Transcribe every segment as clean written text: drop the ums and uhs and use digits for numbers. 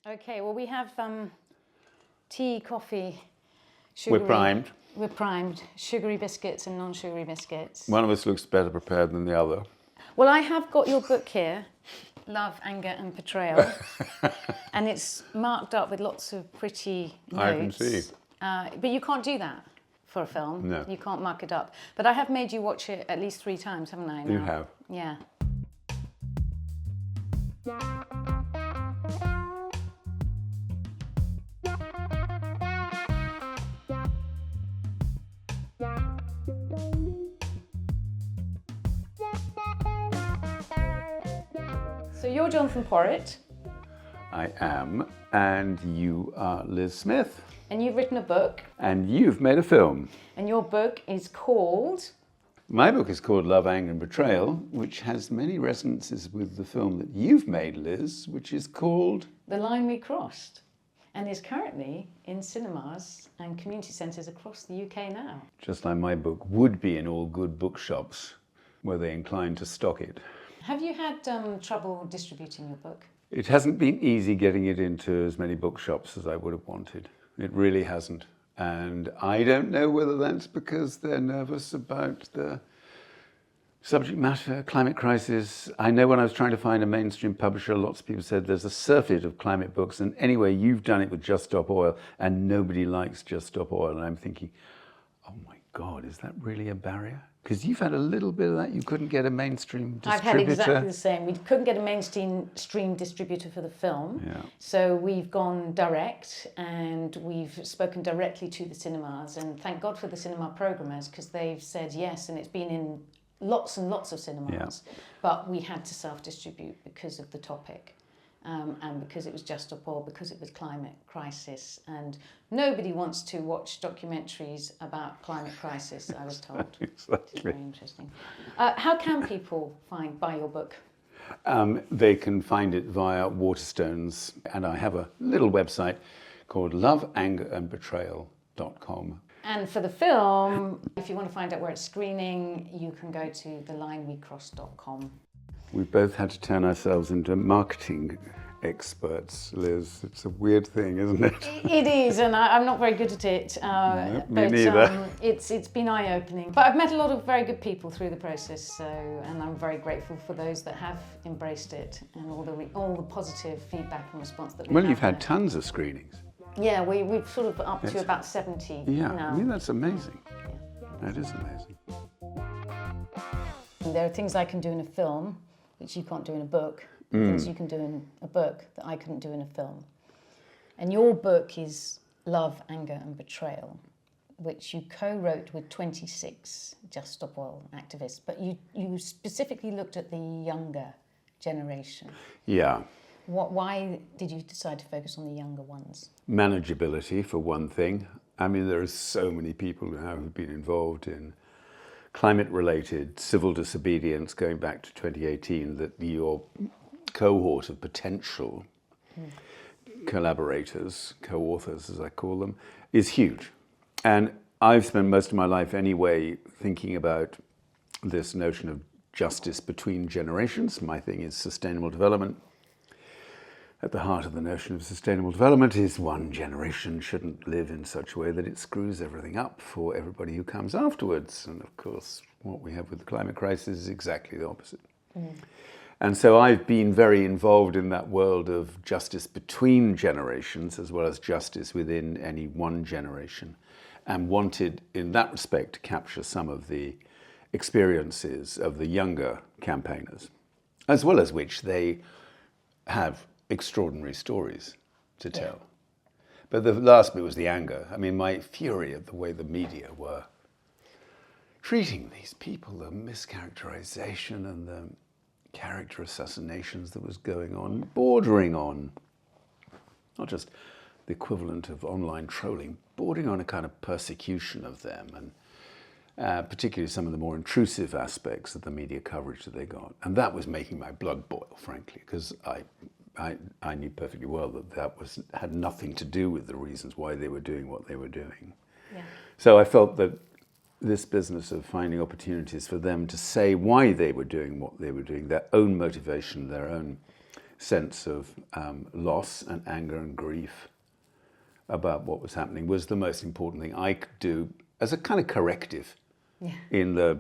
Right. Okay. Well, we have tea, coffee, sugary. We're primed. We're primed. Sugary biscuits and non-sugary biscuits. One of us looks better prepared than the other. Well, I have got your book here, Love, Anger and Betrayal. And it's marked up with lots of pretty notes. I can see. But you can't do that for a film. No. You can't mark it up. But I have made you watch it at least 3 times, haven't I? Now? You have. Yeah. So you're Jonathon Porritt. I am, and you are Liz Smith. And you've written a book. And you've made a film. And your book is called... My book is called Love, Anger and Betrayal, which has many resonances with the film that you've made, Liz, which is called... The Line We Crossed, and is currently in cinemas and community centres across the UK now. Just like my book would be in all good bookshops, were they inclined to stock it. Have you had trouble distributing your book? It hasn't been easy getting it into as many bookshops as I would have wanted. It really hasn't. And I don't know whether that's because they're nervous about the subject matter, climate crisis. I know when I was trying to find a mainstream publisher, lots of people said there's a surfeit of climate books. And anyway, you've done it with Just Stop Oil, and nobody likes Just Stop Oil. And I'm thinking, oh my God, is that really a barrier? Because you've had a little bit of that. You couldn't get a mainstream distributor. I've had exactly the same. We couldn't get a mainstream distributor for the film. Yeah. So we've gone direct and we've spoken directly to the cinemas. And thank God for the cinema programmers, because they've said yes. And it's been in lots and lots of cinemas. Yeah. But we had to self-distribute because of the topic. And because it was Just Stop Oil, because it was climate crisis, and nobody wants to watch documentaries about climate crisis, I was told. Exactly. It's very interesting. How can people buy your book? They can find it via Waterstones, and I have a little website called loveangerandbetrayal.com. And for the film, if you want to find out where it's screening, you can go to thelinewecross.com. We both had to turn ourselves into marketing experts, Liz. It's a weird thing, isn't it? It is, and I'm not very good at it. No, me neither. It's been eye-opening. But I've met a lot of very good people through the process, and I'm very grateful for those that have embraced it and all the positive feedback and response that we've had. Well, you've had tons of screenings. Yeah, we've sort of up to about 70 now. Yeah, I mean, that's amazing. Yeah. That is amazing. There are things I can do in a film which you can't do in a book, things you can do in a book that I couldn't do in a film. And your book is Love, Anger and Betrayal, which you co-wrote with 26 Just Stop Oil activists, but you specifically looked at the younger generation. Yeah. Why did you decide to focus on the younger ones? Manageability, for one thing. I mean, there are so many people now who've been involved in climate-related civil disobedience going back to 2018, that your cohort of potential collaborators, co-authors as I call them, is huge. And I've spent most of my life anyway thinking about this notion of justice between generations. My thing is sustainable development. At the heart of the notion of sustainable development is one generation shouldn't live in such a way that it screws everything up for everybody who comes afterwards. And of course, what we have with the climate crisis is exactly the opposite. And so I've been very involved in that world of justice between generations, as well as justice within any one generation, and wanted, in that respect, to capture some of the experiences of the younger campaigners, as well as which they have extraordinary stories to tell. Yeah. But the last bit was the anger. I mean, my fury at the way the media were treating these people, the mischaracterization and the character assassinations that was going on, bordering on not just the equivalent of online trolling, bordering on a kind of persecution of them, and particularly some of the more intrusive aspects of the media coverage that they got. And that was making my blood boil, frankly, because I knew perfectly well that had nothing to do with the reasons why they were doing what they were doing. Yeah. So I felt that this business of finding opportunities for them to say why they were doing what they were doing, their own motivation, their own sense of loss and anger and grief about what was happening was the most important thing I could do as a kind of corrective in the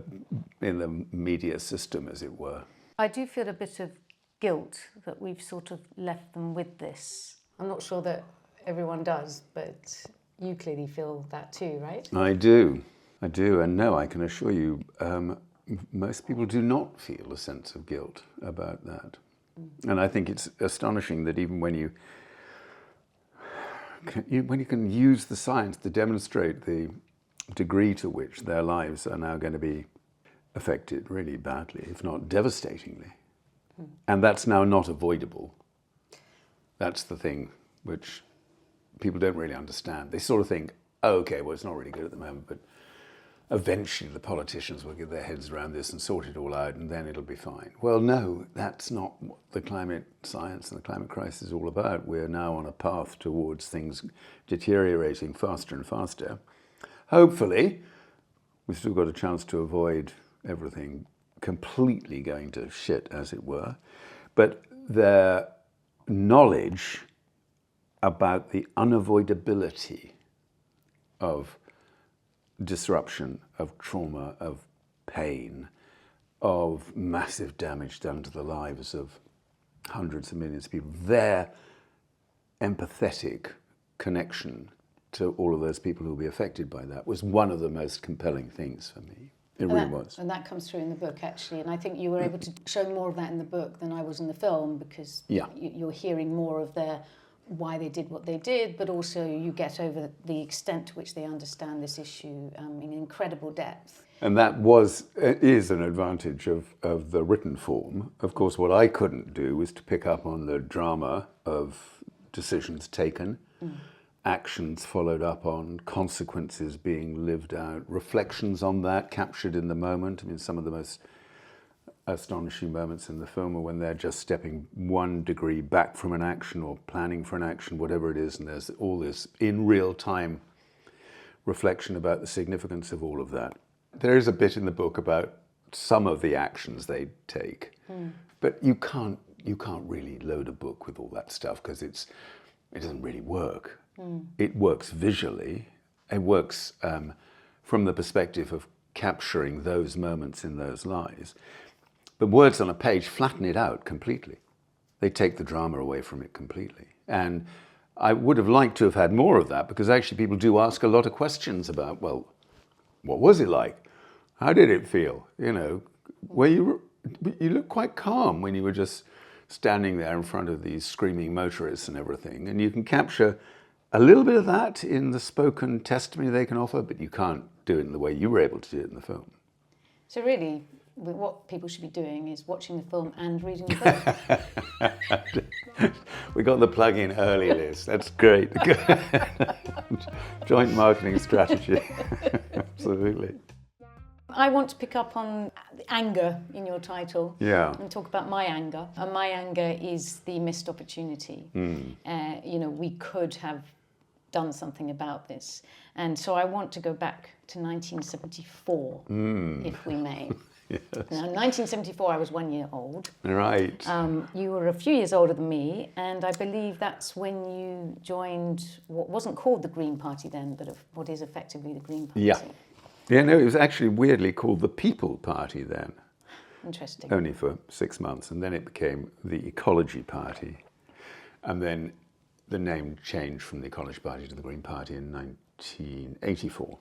media system, as it were. I do feel a bit of guilt that we've sort of left them with this. I'm not sure that everyone does, but you clearly feel that too, right? I do, and no, I can assure you, most people do not feel a sense of guilt about that. And I think it's astonishing that even when you can use the science to demonstrate the degree to which their lives are now going to be affected really badly, if not devastatingly. And that's now not avoidable. That's the thing which people don't really understand. They sort of think, oh, okay, well, it's not really good at the moment, but eventually the politicians will get their heads around this and sort it all out, and then it'll be fine. Well, no, that's not what the climate science and the climate crisis is all about. We're now on a path towards things deteriorating faster and faster. Hopefully, we've still got a chance to avoid everything completely going to shit, as it were. But their knowledge about the unavoidability of disruption, of trauma, of pain, of massive damage done to the lives of hundreds of millions of people, their empathetic connection to all of those people who will be affected by that was one of the most compelling things for me. It really was. And that comes through in the book, actually. And I think you were able to show more of that in the book than I was in the film, because you're hearing more of why they did what they did, but also you get over the extent to which they understand this issue in incredible depth. And that is an advantage of the written form. Of course, what I couldn't do was to pick up on the drama of decisions taken, actions followed up on, consequences being lived out, reflections on that captured in the moment. I mean, some of the most astonishing moments in the film are when they're just stepping 1 degree back from an action or planning for an action, whatever it is, and there's all this in real time reflection about the significance of all of that. There is a bit in the book about some of the actions they take, but you can't really load a book with all that stuff because it doesn't really work. It works visually. It works from the perspective of capturing those moments in those lives. But words on a page flatten it out completely. They take the drama away from it completely. And I would have liked to have had more of that, because actually people do ask a lot of questions about, well, what was it like? How did it feel? You know, you look quite calm when you were just standing there in front of these screaming motorists and everything. And you can capture a little bit of that in the spoken testimony they can offer, but you can't do it in the way you were able to do it in the film. So really, what people should be doing is watching the film and reading the book. We got the plug in early, Liz. That's great. Joint marketing strategy. Absolutely. I want to pick up on anger in your title and talk about my anger. And my anger is the missed opportunity. We could have done something about this. And so I want to go back to 1974, if we may. Yes. Now, in 1974, I was 1 year old. Right. You were a few years older than me, and I believe that's when you joined what wasn't called the Green Party then, but what is effectively the Green Party. Yeah, no, it was actually weirdly called the People Party then. Interesting. Only for 6 months, and then it became the Ecology Party. And then the name changed from the Ecology Party to the Green Party in 1984.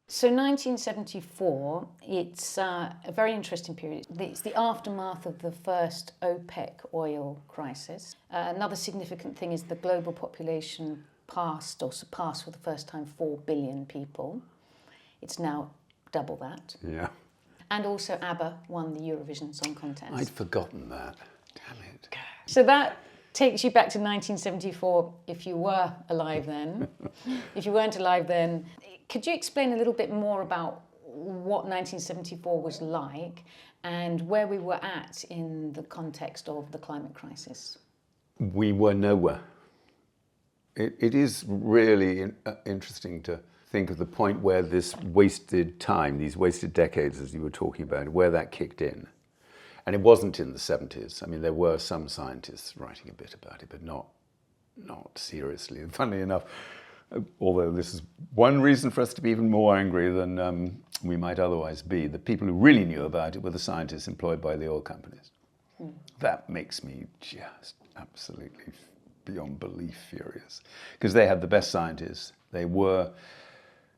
So 1974, it's a very interesting period. It's the aftermath of the first OPEC oil crisis. Another significant thing is the global population surpassed for the first time 4 billion people. It's now double that. Yeah. And also ABBA won the Eurovision Song Contest. I'd forgotten that. Damn it. So that takes you back to 1974 if you were alive then. If you weren't alive then, could you explain a little bit more about what 1974 was like and where we were at in the context of the climate crisis? We were nowhere. It is really interesting to think of the point where this wasted time, these wasted decades, as you were talking about, where that kicked in. And it wasn't in the 70s. I mean, there were some scientists writing a bit about it, but not seriously. And funnily enough, although this is one reason for us to be even more angry than we might otherwise be, the people who really knew about it were the scientists employed by the oil companies. That makes me just absolutely beyond belief furious, because they had the best scientists. They were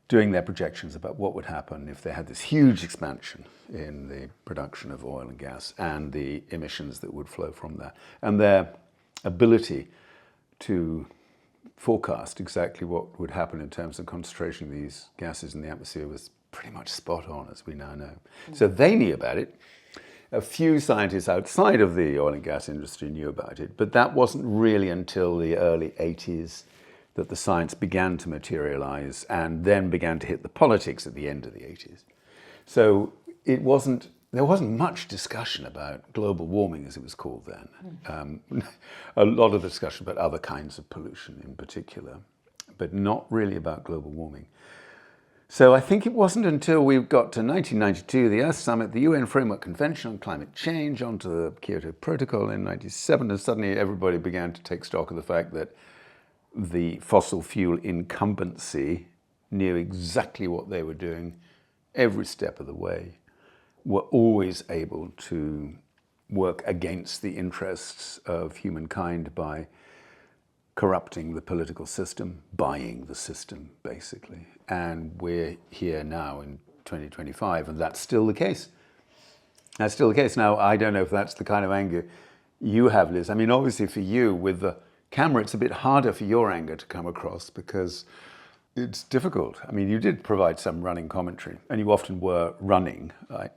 doing their projections about what would happen if they had this huge expansion in the production of oil and gas and the emissions that would flow from that. And their ability to forecast exactly what would happen in terms of concentration of these gases in the atmosphere was pretty much spot on, as we now know. So they knew about it. A few scientists outside of the oil and gas industry knew about it, but that wasn't really until the early 80s that the science began to materialize and then began to hit the politics at the end of the 80s. So there wasn't much discussion about global warming, as it was called then. A lot of discussion about other kinds of pollution in particular, but not really about global warming. So I think it wasn't until we got to 1992, the Earth Summit, the UN Framework Convention on Climate Change, onto the Kyoto Protocol in 97, and suddenly everybody began to take stock of the fact that the fossil fuel incumbency knew exactly what they were doing every step of the way, were always able to work against the interests of humankind by corrupting the political system, buying the system, basically. And we're here now in 2025, and that's still the case. That's still the case. Now, I don't know if that's the kind of anger you have, Liz. I mean, obviously for you, with the camera, it's a bit harder for your anger to come across because it's difficult. I mean, you did provide some running commentary, and you often were running,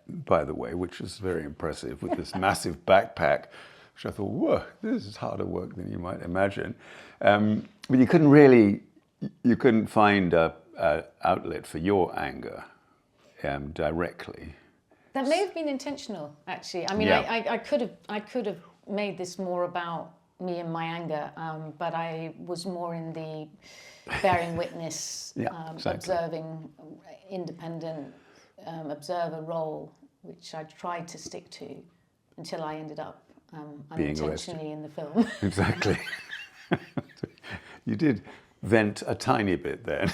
by the way, which is very impressive, with this massive backpack, which I thought, whoa, this is harder work than you might imagine. But you couldn't find a outlet for your anger directly. That may have been intentional, actually. I mean, Yeah. I could have made this more about me and my anger, but I was more in the bearing witness, Exactly. observing, independent observer role, which I tried to stick to until I ended up unintentionally in the film. Exactly. You did vent a tiny bit then.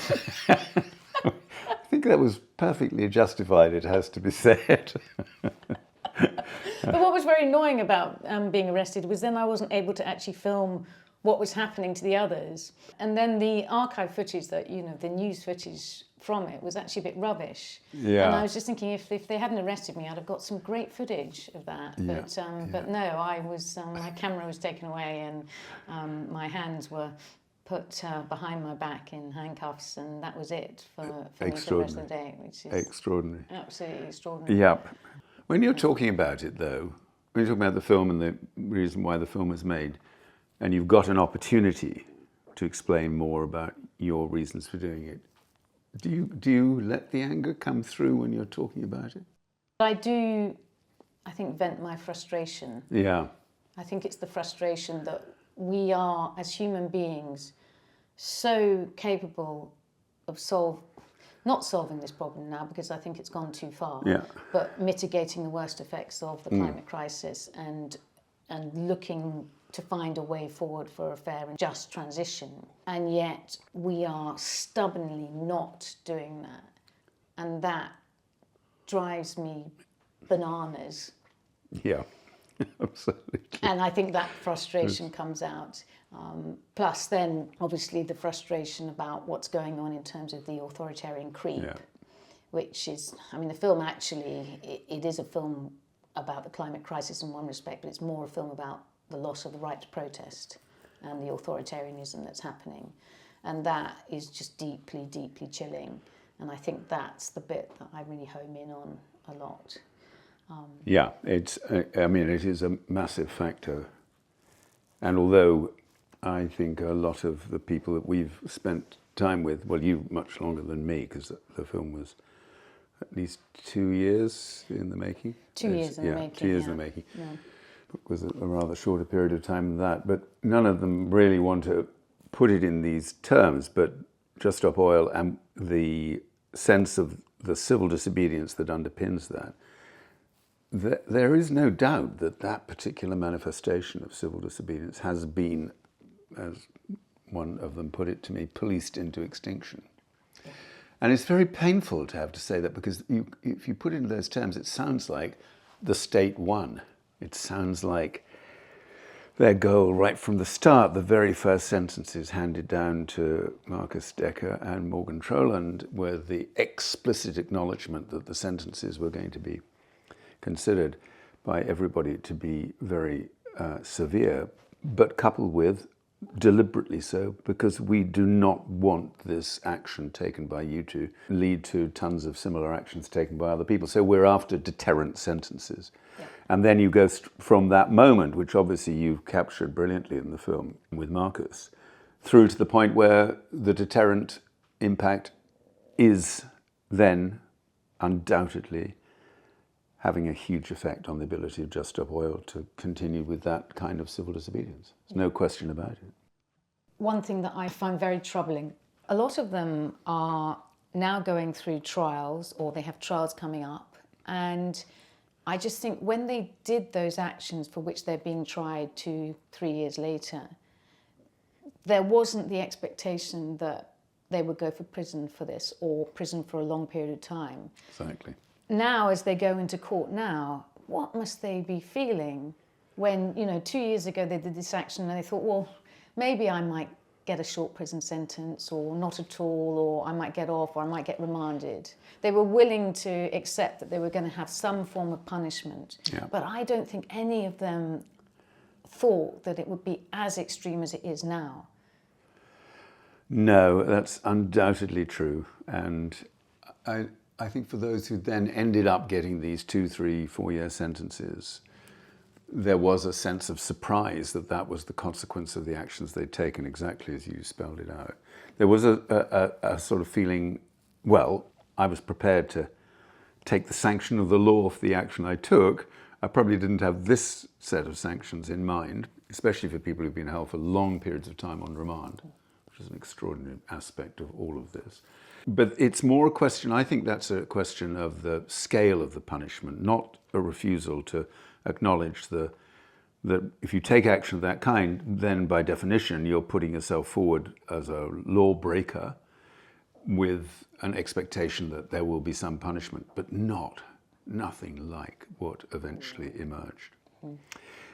I think that was perfectly justified, it has to be said. But what was very annoying about being arrested was then I wasn't able to actually film what was happening to the others. And then the archive footage that, the news footage from it was actually a bit rubbish. Yeah. And I was just thinking if they hadn't arrested me, I'd have got some great footage of that. Yeah. But no, I was my camera was taken away and my hands were put behind my back in handcuffs, and that was it for me for the rest of the day, which is extraordinary. Absolutely extraordinary. Yep. When you're talking about it, though, when you're talking about the film and the reason why the film was made, and you've got an opportunity to explain more about your reasons for doing it, do you let the anger come through when you're talking about it? I do, I think, vent my frustration. Yeah. I think it's the frustration that we are, as human beings, so capable of not solving this problem now, because I think it's gone too far, but mitigating the worst effects of the climate crisis and looking to find a way forward for a fair and just transition. And yet we are stubbornly not doing that. And that drives me bananas. Yeah, absolutely. And I think that frustration comes out. Plus then, obviously, the frustration about what's going on in terms of the authoritarian creep, which is, I mean, the film actually, it is a film about the climate crisis in one respect, but it's more a film about the loss of the right to protest and the authoritarianism that's happening. And that is just deeply, deeply chilling. And I think that's the bit that I really home in on a lot. Yeah, it is a massive factor. And although I think a lot of the people that we've spent time with, well, you much longer than me, because the film was at least 2 years in the making. 2 years in the making. 2 years in the making. Yeah. It was a rather shorter period of time than that, but none of them really want to put it in these terms, but Just Stop Oil and the sense of the civil disobedience that underpins that, there is no doubt that that particular manifestation of civil disobedience has been, as one of them put it to me, policed into extinction. And it's very painful to have to say that, because if you put it in those terms, it sounds like the state won. It sounds like their goal right from the start, the very first sentences handed down to Marcus Decker and Morgan Troland, were the explicit acknowledgement that the sentences were going to be considered by everybody to be very severe, but coupled with, deliberately so, because we do not want this action taken by you to lead to tons of similar actions taken by other people. So we're after deterrent sentences. Yeah. And then you go from that moment, which obviously you've captured brilliantly in the film with Marcus, through to the point where the deterrent impact is then undoubtedly having a huge effect on the ability of Just Stop Oil to continue with that kind of civil disobedience. There's no question about it. One thing that I find very troubling, a lot of them are now going through trials, or they have trials coming up, and I just think when they did those actions for which they're being tried 2-3 years later, there wasn't the expectation that they would go for prison for this, or prison for a long period of time. Exactly. Now, as they go into court now, what must they be feeling when, 2 years ago they did this action and they thought, well, maybe I might get a short prison sentence, or not at all, or I might get off, or I might get remanded. They were willing to accept that they were going to have some form of punishment. Yeah. But I don't think any of them thought that it would be as extreme as it is now. No, that's undoubtedly true. And I think for those who then ended up getting these 2, 3, 4 year sentences, there was a sense of surprise that that was the consequence of the actions they'd taken, exactly as you spelled it out. There was a sort of feeling, well, I was prepared to take the sanction of the law for the action I took. I probably didn't have this set of sanctions in mind, especially for people who've been held for long periods of time on remand, which is an extraordinary aspect of all of this. But it's more a question, I think that's a question of the scale of the punishment, not a refusal to acknowledge that if you take action of that kind, then by definition you're putting yourself forward as a lawbreaker with an expectation that there will be some punishment, but nothing like what eventually emerged. Mm.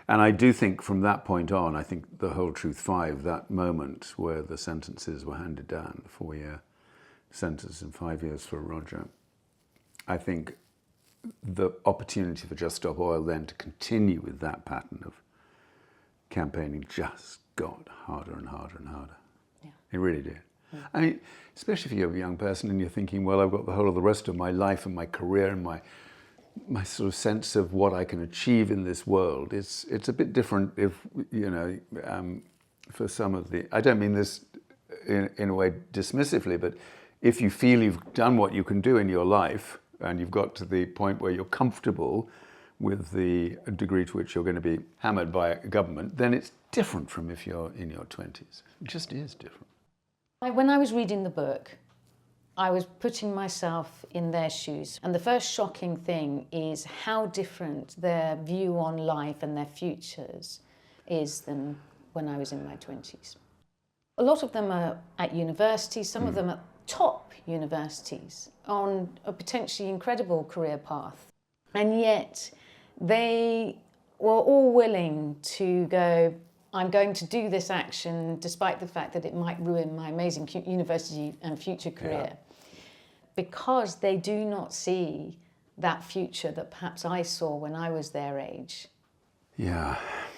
And I do think from that point on, I think the whole Truth 5, that moment where the sentences were handed down, the 4-year sentence and 5 years for Roger, I think the opportunity for Just Stop Oil then to continue with that pattern of campaigning just got harder and harder and harder. Yeah. It really did. Yeah. I mean, especially if you're a young person and you're thinking, well, I've got the whole of the rest of my life and my career and my sort of sense of what I can achieve in this world. It's a bit different if, for some of the, I don't mean this in a way dismissively, but if you feel you've done what you can do in your life and you've got to the point where you're comfortable with the degree to which you're going to be hammered by a government, then it's different from if you're in your 20s. It just is different. When I was reading the book, I was putting myself in their shoes. And the first shocking thing is how different their view on life and their futures is than when I was in my 20s. A lot of them are at university, some of them at top universities on a potentially incredible career path. And yet they were all willing to go, I'm going to do this action despite the fact that it might ruin my amazing university and future career. Because they do not see that future that perhaps I saw when I was their age. Yeah.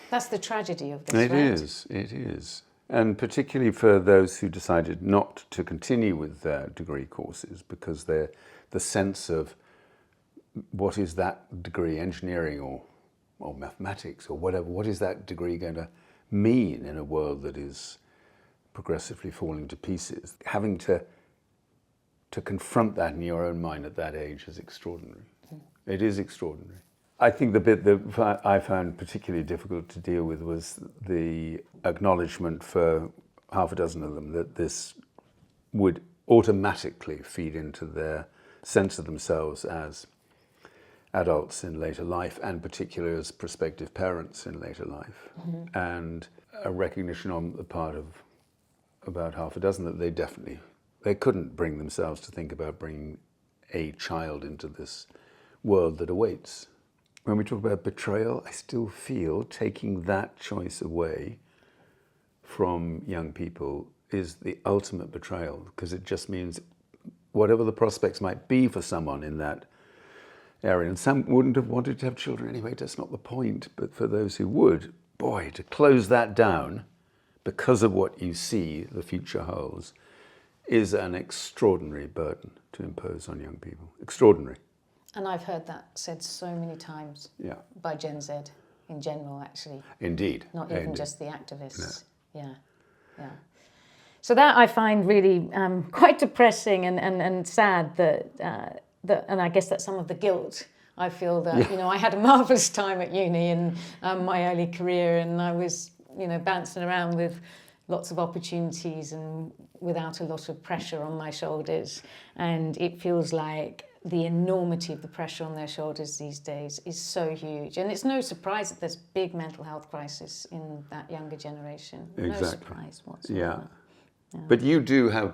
That's the tragedy of this, It is. And particularly for those who decided not to continue with their degree courses because the sense of what is that degree, engineering or mathematics or whatever, what is that degree going to mean in a world that is progressively falling to pieces? Having to confront that in your own mind at that age is extraordinary. It is extraordinary. I think the bit that I found particularly difficult to deal with was the acknowledgement for half a dozen of them that this would automatically feed into their sense of themselves as adults in later life, and particularly as prospective parents in later life, and a recognition on the part of about half a dozen that they couldn't bring themselves to think about bringing a child into this world that awaits. When we talk about betrayal, I still feel taking that choice away from young people is the ultimate betrayal, because it just means whatever the prospects might be for someone in that area, and some wouldn't have wanted to have children anyway, that's not the point, but for those who would, boy, to close that down because of what you see the future holds is an extraordinary burden to impose on young people. Extraordinary. And I've heard that said so many times by Gen Z in general, actually. Indeed. Not even just the activists. No. Yeah. So that I find really quite depressing and sad that, and I guess that's some of the guilt. I feel that, I had a marvellous time at uni in my early career, and I was, bouncing around with lots of opportunities and without a lot of pressure on my shoulders. And it feels like the enormity of the pressure on their shoulders these days is so huge. And it's no surprise that there's big mental health crisis in that younger generation. Exactly. No surprise whatsoever. Yeah. But you have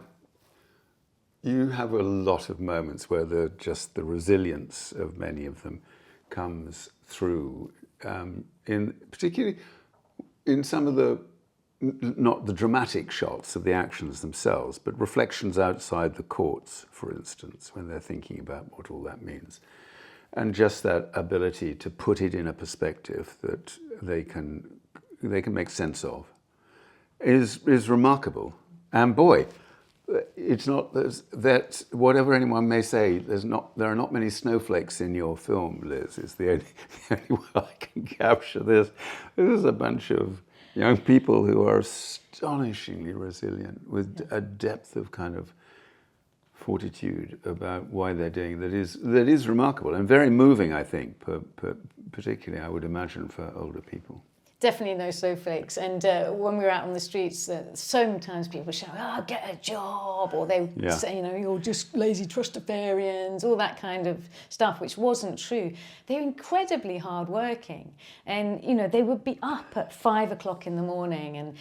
a lot of moments where the resilience of many of them comes through, particularly in some of the, not the dramatic shots of the actions themselves, but reflections outside the courts, for instance, when they're thinking about what all that means. And just that ability to put it in a perspective that they can make sense of is remarkable. And boy, it's not that whatever anyone may say, there are not many snowflakes in your film, Liz. It's the only way I can capture this. This is a bunch of young people who are astonishingly resilient, with a depth of kind of fortitude about why they're doing that is remarkable and very moving, I think, particularly I would imagine for older people. Definitely no snowflakes. And when we were out on the streets, so many times people shout, get a job, or they say, you're just lazy trustafarians, all that kind of stuff, which wasn't true. They're incredibly hardworking. And, they would be up at 5 o'clock in the morning and,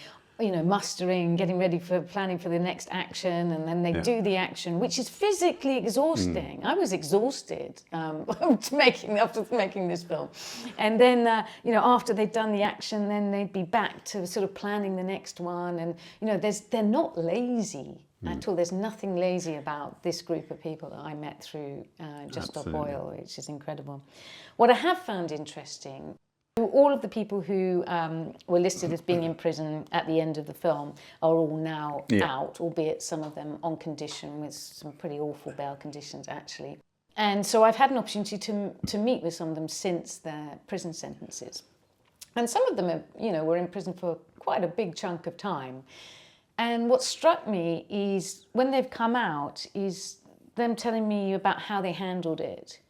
mustering, getting ready for planning for the next action, and then they do the action, which is physically exhausting. I was exhausted after making this film. And then, after they'd done the action, then they'd be back to sort of planning the next one. And, they're not lazy at all. There's nothing lazy about this group of people that I met through Just Stop Oil, which is incredible. What I have found interesting, all of the people who were listed as being in prison at the end of the film are all now out, albeit some of them on condition, with some pretty awful bail conditions, actually. And so I've had an opportunity to meet with some of them since their prison sentences. And some of them were in prison for quite a big chunk of time. And what struck me is when they've come out is them telling me about how they handled it.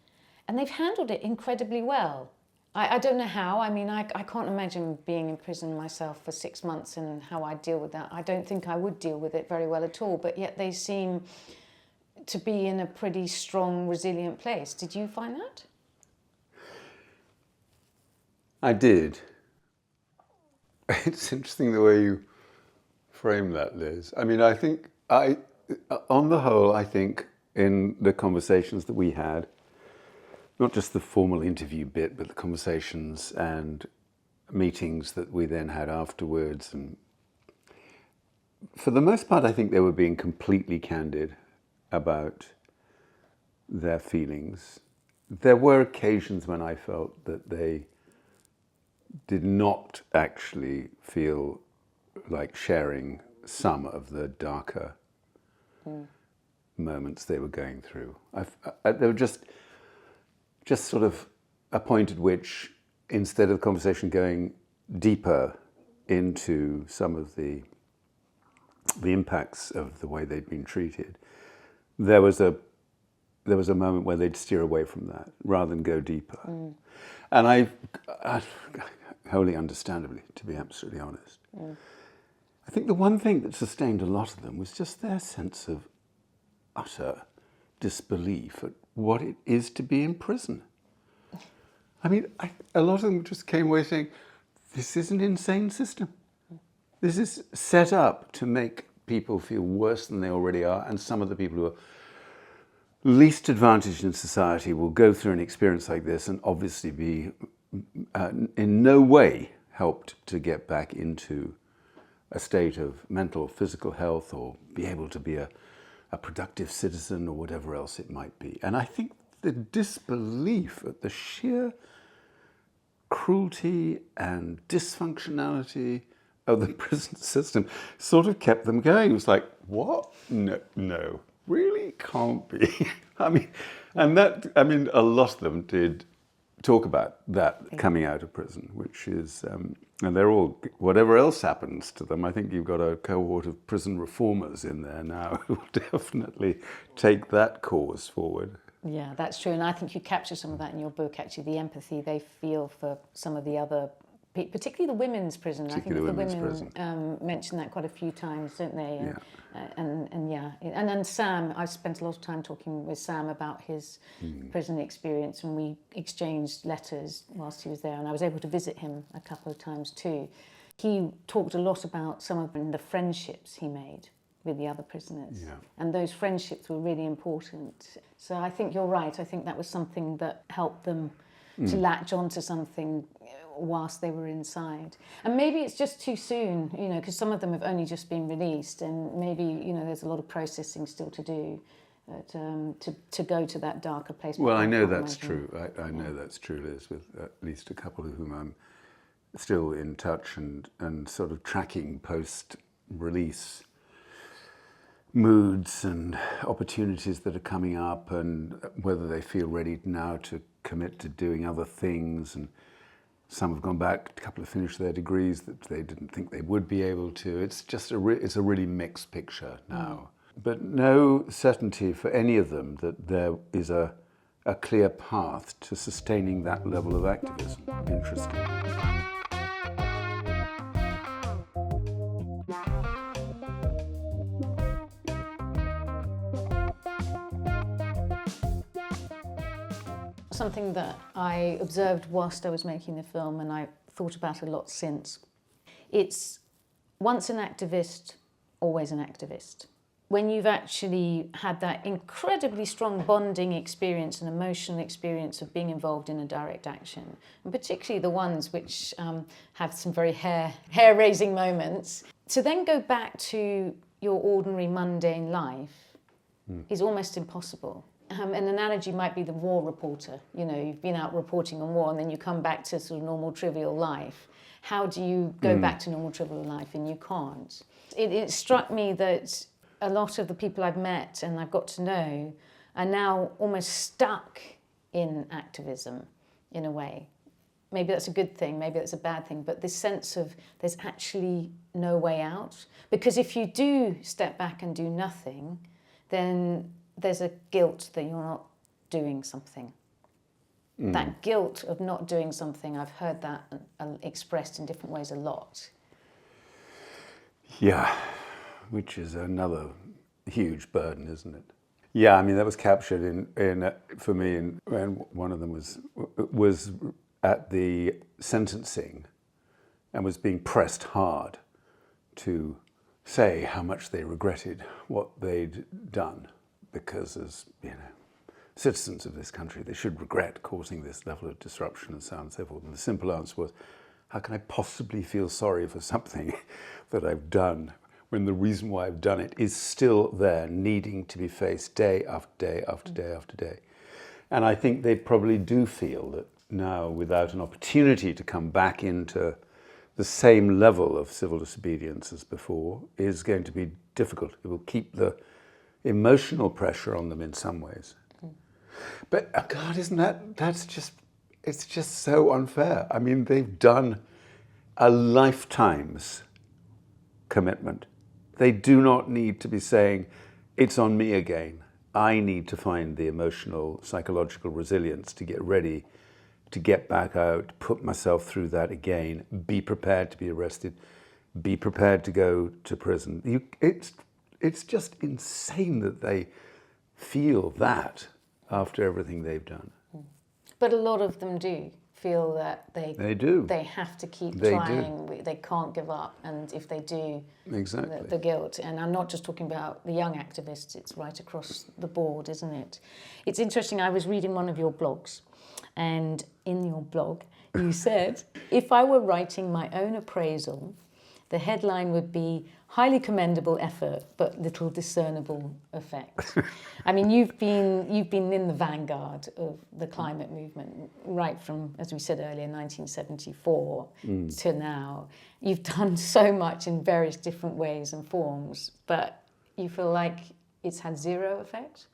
And they've handled it incredibly well. I don't know how. I mean, I can't imagine being in prison myself for 6 months and how I deal with that. I don't think I would deal with it very well at all, but yet they seem to be in a pretty strong, resilient place. Did you find that? I did. It's interesting the way you frame that, Liz. I mean, I think on the whole, I think in the conversations that we had, not just the formal interview bit, but the conversations and meetings that we then had afterwards. And for the most part, I think they were being completely candid about their feelings. There were occasions when I felt that they did not actually feel like sharing some of the darker moments they were going through. They were just sort of a point at which, instead of the conversation going deeper into some of the impacts of the way they'd been treated, there was a moment where they'd steer away from that rather than go deeper. And I wholly understandably, to be absolutely honest, I think the one thing that sustained a lot of them was just their sense of utter disbelief at what it is to be in prison. I mean, a lot of them just came away saying, this is an insane system. This is set up to make people feel worse than they already are, and some of the people who are least advantaged in society will go through an experience like this and obviously be in no way helped to get back into a state of mental or physical health or be able to be a productive citizen or whatever else it might be. And I think the disbelief at the sheer cruelty and dysfunctionality of the prison system sort of kept them going. It was like, what? No, really can't be. I mean, a lot of them did talk about that coming out of prison, which is, and they're all, whatever else happens to them, I think you've got a cohort of prison reformers in there now who will definitely take that cause forward. Yeah, that's true. And I think you capture some of that in your book, actually, the empathy they feel for some of the other, particularly the women's prison. I think the women mention that quite a few times, don't they? And then Sam, I spent a lot of time talking with Sam about his prison experience, and we exchanged letters whilst he was there, and I was able to visit him a couple of times too. He talked a lot about some of the friendships he made with the other prisoners. Yeah. And those friendships were really important. So I think you're right. I think that was something that helped them to latch onto something whilst they were inside. And maybe it's just too soon, because some of them have only just been released, and maybe, there's a lot of processing still to do to go to that darker place. Well, I know that's true. I know that's true, Liz, with at least a couple of whom I'm still in touch and sort of tracking post-release moods and opportunities that are coming up, and whether they feel ready now to commit to doing other things. And some have gone back, a couple have finished their degrees that they didn't think they would be able to. It's just it's a really mixed picture now. But no certainty for any of them that there is a clear path to sustaining that level of activism. Interesting. Something that I observed whilst I was making the film, and I thought about a lot since. It's once an activist, always an activist. When you've actually had that incredibly strong bonding experience and emotional experience of being involved in a direct action, and particularly the ones which have some very hair-raising moments, to then go back to your ordinary mundane life is almost impossible. An analogy might be the war reporter. You've been out reporting on war and then you come back to sort of normal, trivial life. How do you go back to normal, trivial life? And you can't. It struck me that a lot of the people I've met and I've got to know are now almost stuck in activism in a way. Maybe that's a good thing, maybe that's a bad thing, but this sense of there's actually no way out. Because if you do step back and do nothing, then there's a guilt that you're not doing something. That guilt of not doing something, I've heard that expressed in different ways a lot. Yeah, which is another huge burden, isn't it? Yeah, I mean, that was captured in for me, when one of them was at the sentencing and was being pressed hard to say how much they regretted what they'd done. Because as citizens of this country, they should regret causing this level of disruption and so on and so forth. And the simple answer was, how can I possibly feel sorry for something that I've done when the reason why I've done it is still there, needing to be faced day after day after day after day. And I think they probably do feel that now, without an opportunity to come back into the same level of civil disobedience as before, is going to be difficult. It will keep the emotional pressure on them in some ways. But God, it's just so unfair. I mean, they've done a lifetime's commitment. They do not need to be saying, it's on me again. I need to find the emotional, psychological resilience to get ready, to get back out, put myself through that again, be prepared to be arrested, be prepared to go to prison. It's just insane that they feel that after everything they've done. But a lot of them do feel that they have to keep trying, they can't give up, and if they do, exactly, the guilt. And I'm not just talking about the young activists, it's right across the board, isn't it? It's interesting, I was reading one of your blogs, and in your blog you said, if I were writing my own appraisal, the headline would be highly commendable effort, but little discernible effect. I mean, you've been in the vanguard of the climate movement right from, as we said earlier, 1974 to now. You've done so much in various different ways and forms, but you feel like it's had zero effect?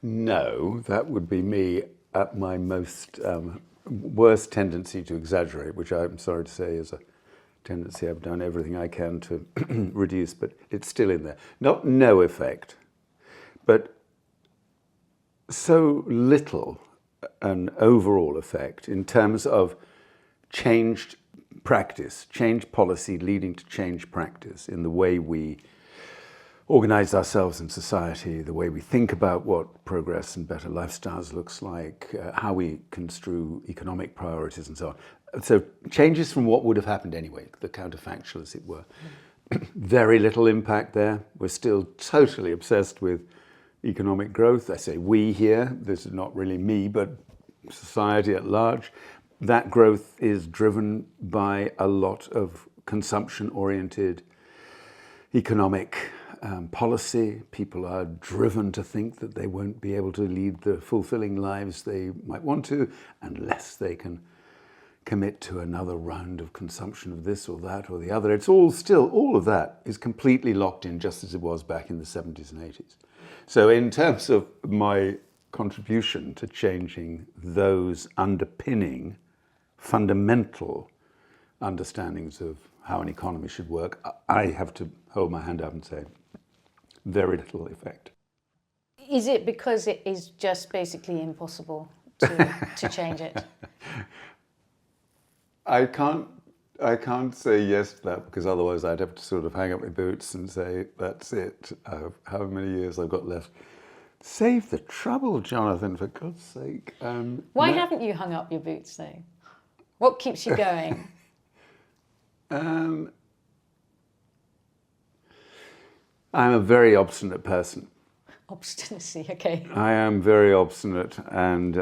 No, that would be me at my most worst tendency to exaggerate, which I'm sorry to say is a tendency I've done everything I can to reduce, but it's still in there. Not no effect, but so little an overall effect in terms of changed practice, changed policy leading to changed practice in the way we organize ourselves in society, the way we think about what progress and better lifestyles looks like, how we construe economic priorities and so on. So changes from what would have happened anyway, the counterfactual as it were. Very little impact there. We're still totally obsessed with economic growth. I say we here, this is not really me, but society at large. That growth is driven by a lot of consumption-oriented economic policy. People are driven to think that they won't be able to lead the fulfilling lives they might want to unless they can commit to another round of consumption of this or that or the other. It's all still, all of that is completely locked in just as it was back in the 70s and 80s. So in terms of my contribution to changing those underpinning fundamental understandings of how an economy should work, I have to hold my hand up and say, very little effect. Is it because it is just basically impossible to change it? I can't say yes to that, because otherwise I'd have to sort of hang up my boots and say, that's it, how many years I've got left. Save the trouble, Jonathan, for God's sake. Why haven't you hung up your boots though? What keeps you going? I'm a very obstinate person. Obstinacy, okay. I am very obstinate, and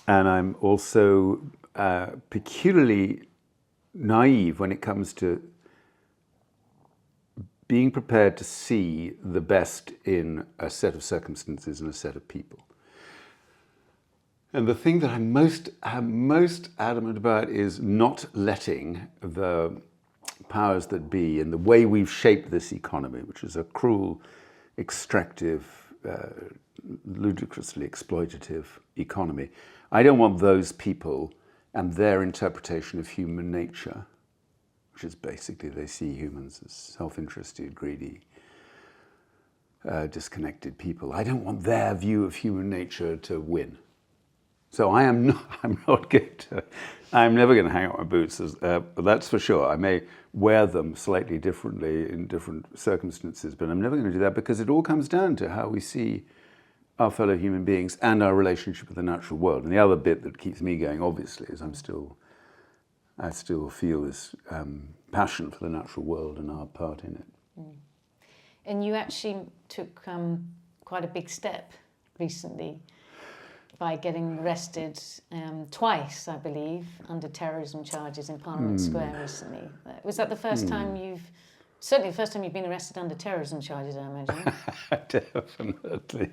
I'm also peculiarly naive when it comes to being prepared to see the best in a set of circumstances and a set of people. And the thing that I'm most adamant about is not letting the powers that be and the way we've shaped this economy, which is a cruel, extractive, ludicrously exploitative economy. I don't want those people and their interpretation of human nature, which is basically they see humans as self-interested, greedy, disconnected people. I don't want their view of human nature to win. So I'm never going to hang out my boots, but that's for sure. I may wear them slightly differently in different circumstances, but I'm never going to do that, because it all comes down to how we see our fellow human beings and our relationship with the natural world. And the other bit that keeps me going, obviously, is I still feel this passion for the natural world and our part in it. Mm. And you actually took quite a big step recently by getting arrested twice, I believe, under terrorism charges in Parliament Square recently. Was that the first time certainly the first time you've been arrested under terrorism charges, I imagine? Definitely,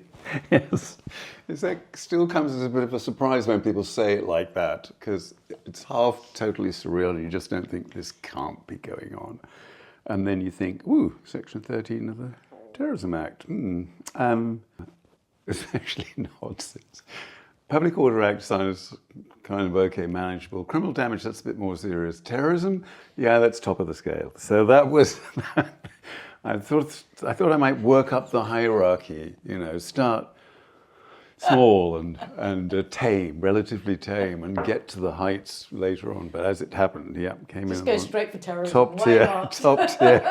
yes. That still comes as a bit of a surprise when people say it like that, because it's half totally surreal and you just don't think this can't be going on. And then you think, ooh, Section 13 of the Terrorism Act. It's actually nonsense. Public Order Act sounds kind of okay, manageable. Criminal damage, that's a bit more serious. Terrorism, yeah, that's top of the scale. So that was, I thought I might work up the hierarchy, start small and tame, relatively tame, and get to the heights later on. But as it happened, came in. Just go straight for terrorism. Top tier, top tier.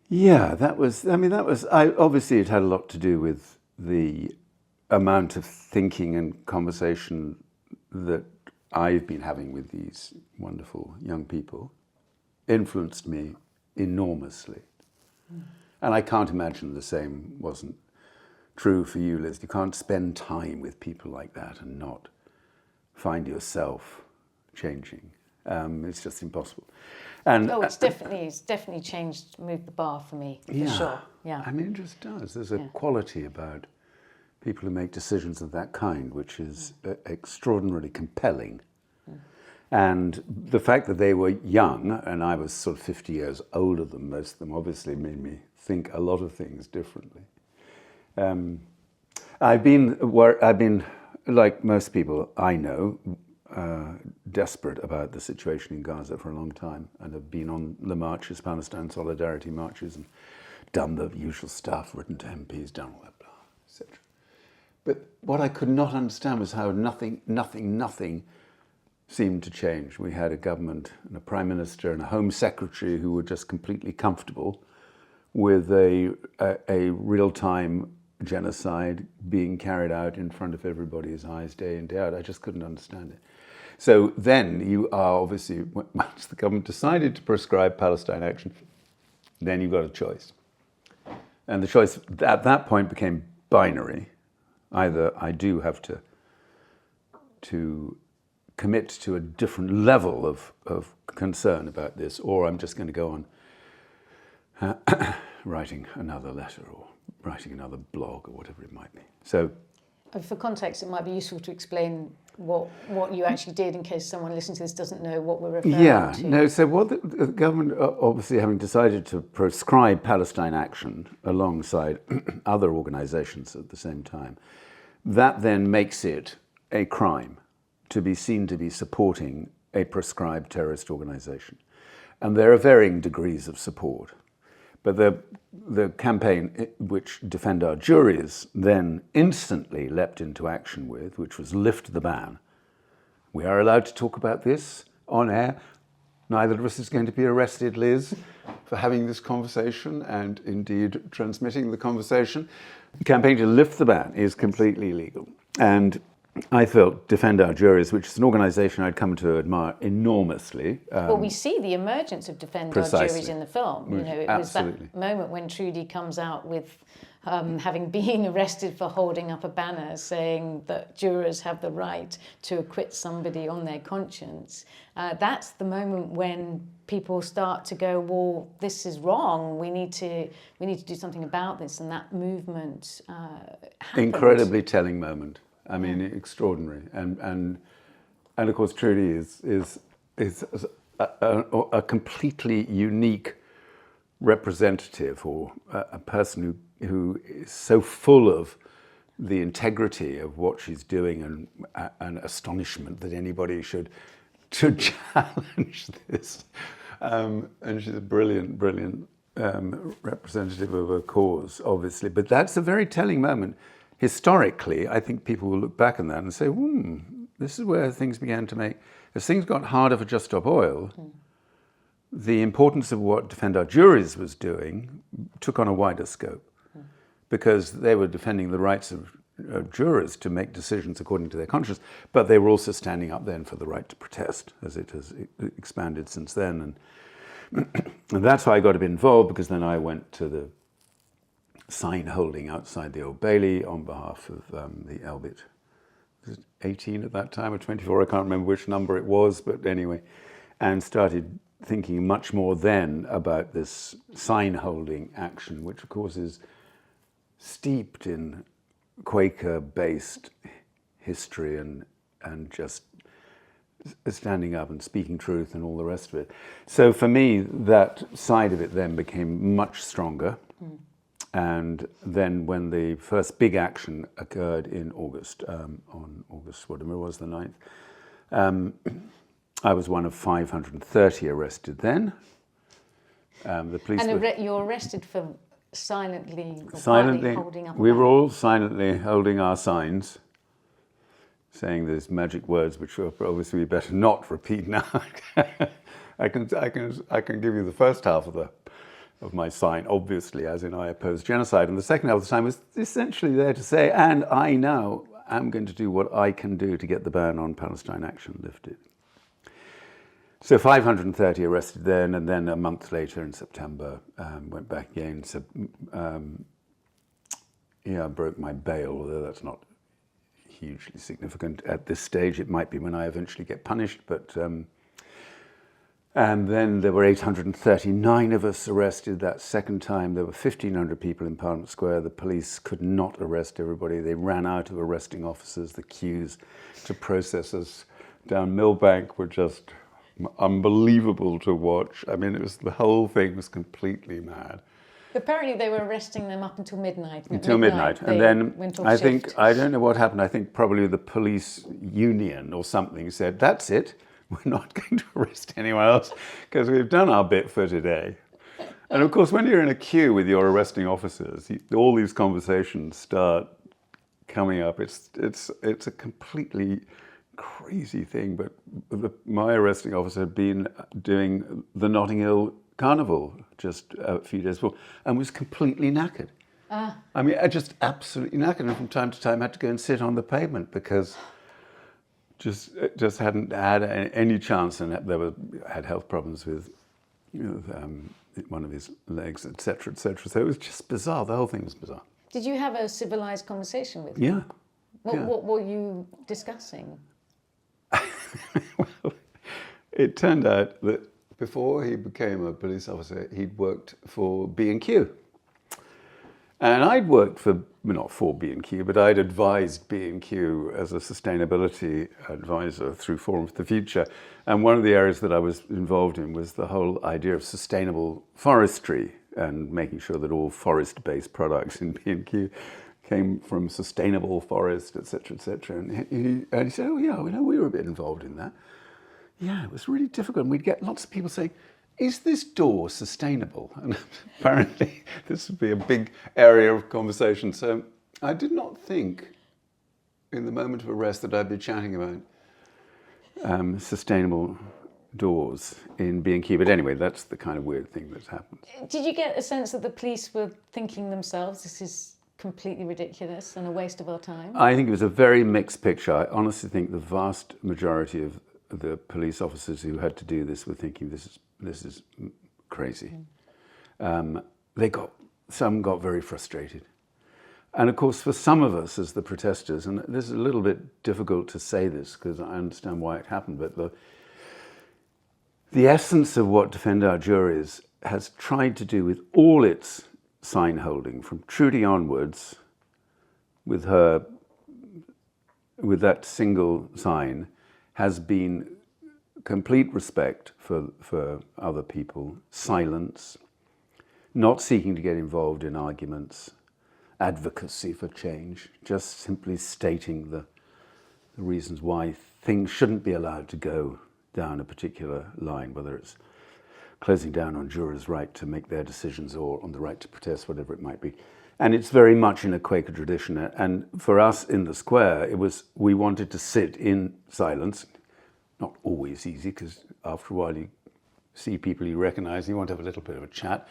Yeah, obviously it had a lot to do with the amount of thinking and conversation that I've been having with these wonderful young people influenced me enormously. And I can't imagine the same wasn't true for you, Liz. You can't spend time with people like that and not find yourself changing. It's just impossible. And it's definitely changed, moved the bar for me, for sure. Yeah. I mean, it just does. There's a quality about people who make decisions of that kind, which is extraordinarily compelling. And the fact that they were young, and I was sort of 50 years older than most of them, obviously made me think a lot of things differently. I've been, like most people I know, desperate about the situation in Gaza for a long time, and have been on the marches, Palestine Solidarity marches, and done the usual stuff, written to MPs, done all that, blah, etc. But what I could not understand was how nothing seemed to change. We had a government and a prime minister and a home secretary who were just completely comfortable with a real-time genocide being carried out in front of everybody's eyes day in, day out. I just couldn't understand it. So then you are obviously, once the government decided to prescribe Palestine action, then you've got a choice. And the choice at that point became binary. Either I do have to commit to a different level of concern about this, or I'm just going to go on writing another letter or writing another blog or whatever it might be. So, for context, it might be useful to explain what you actually did in case someone listening to this doesn't know what we're referring to. So what the government, obviously having decided to prescribe Palestine action alongside other organizations at the same time, that then makes it a crime to be seen to be supporting a prescribed terrorist organization. And there are varying degrees of support. But the campaign which Defend Our Juries then instantly leapt into action with, which was lift the ban. We are allowed to talk about this on air. Neither of us is going to be arrested, Liz, for having this conversation and indeed transmitting the conversation. The campaign to lift the ban is completely illegal. And I felt Defend Our Juries, which is an organisation I'd come to admire enormously. Well, we see the emergence of Defend Our Juries in the film. You know, it was that moment when Trudy comes out with having been arrested for holding up a banner saying that jurors have the right to acquit somebody on their conscience. That's the moment when people start to go, well, this is wrong. We need to do something about this, and that movement happened. Incredibly telling moment. I mean, extraordinary, and of course, Trudy is a completely unique representative, or a person who is so full of the integrity of what she's doing and astonishment that anybody should challenge this. And she's a brilliant representative of a cause, obviously. But that's a very telling moment. Historically, I think people will look back on that and say, this is where things began to make, as things got harder for Just Stop Oil, the importance of what Defend Our Juries was doing took on a wider scope, because they were defending the rights of jurors to make decisions according to their conscience, but they were also standing up then for the right to protest, as it has expanded since then. And that's how I got a bit involved, because then I went to the sign holding outside the Old Bailey on behalf of the Elbit. Was it 18 at that time or 24? I can't remember which number it was, but anyway, and started thinking much more then about this sign holding action, which of course is steeped in Quaker-based history and just standing up and speaking truth and all the rest of it. So for me, that side of it then became much stronger. And then when the first big action occurred in August, on August, whatever it was, the 9th, I was one of 530 arrested then. The police you were arrested for silently holding up. We were all silently holding our signs, saying those magic words, which are obviously better not repeat now. I can give you the first half of of my sign, obviously, as in I oppose genocide. And the second half of the sign was essentially there to say, and I now am going to do what I can do to get the ban on Palestine action lifted. So 530 arrested then, and then a month later in September, went back again. So, I broke my bail, although that's not hugely significant at this stage. It might be when I eventually get punished, but... and then there were 839 of us arrested that second time. There were 1,500 people in Parliament Square. The police could not arrest everybody. They ran out of arresting officers. The queues to process us down Millbank were just unbelievable to watch. I mean, the whole thing was completely mad. Apparently they were arresting them up until midnight. Until midnight. And then I don't know what happened. I think probably the police union or something said, that's it. We're not going to arrest anyone else because we've done our bit for today. And of course, when you're in a queue with your arresting officers, all these conversations start coming up. It's a completely crazy thing. But my arresting officer had been doing the Notting Hill Carnival just a few days before and was completely knackered. I mean, just absolutely knackered. And from time to time, I had to go and sit on the pavement because... just hadn't had any chance, and had health problems with one of his legs, etc., etc. So it was just bizarre. The whole thing was bizarre. Did you have a civilized conversation with him? Yeah. What were you discussing? Well, it turned out that before he became a police officer, he'd worked for B&Q. And I'd worked not for B&Q, but I'd advised B&Q as a sustainability advisor through Forum for the Future. And one of the areas that I was involved in was the whole idea of sustainable forestry and making sure that all forest-based products in B&Q came from sustainable forest, et cetera, et cetera. And he said, oh yeah, we were a bit involved in that. Yeah, it was really difficult. And we'd get lots of people saying, is this door sustainable? And apparently this would be a big area of conversation. So I did not think in the moment of arrest that I'd be chatting about sustainable doors in B&Q. But anyway, that's the kind of weird thing that's happened. Did you get a sense that the police were thinking themselves, this is completely ridiculous and a waste of our time? I think it was a very mixed picture. I honestly think the vast majority of the police officers who had to do this were thinking this is crazy. Some got very frustrated. And of course, for some of us as the protesters, and this is a little bit difficult to say this because I understand why it happened, but the essence of what Defend Our Juries has tried to do with all its sign holding, from Trudy onwards, with that single sign, has been complete respect for other people, silence, not seeking to get involved in arguments, advocacy for change, just simply stating the reasons why things shouldn't be allowed to go down a particular line, whether it's closing down on jurors' right to make their decisions or on the right to protest, whatever it might be. And it's very much in a Quaker tradition. And for us in the square, we wanted to sit in silence. Not always easy, because after a while you see people you recognise and you want to have a little bit of a chat.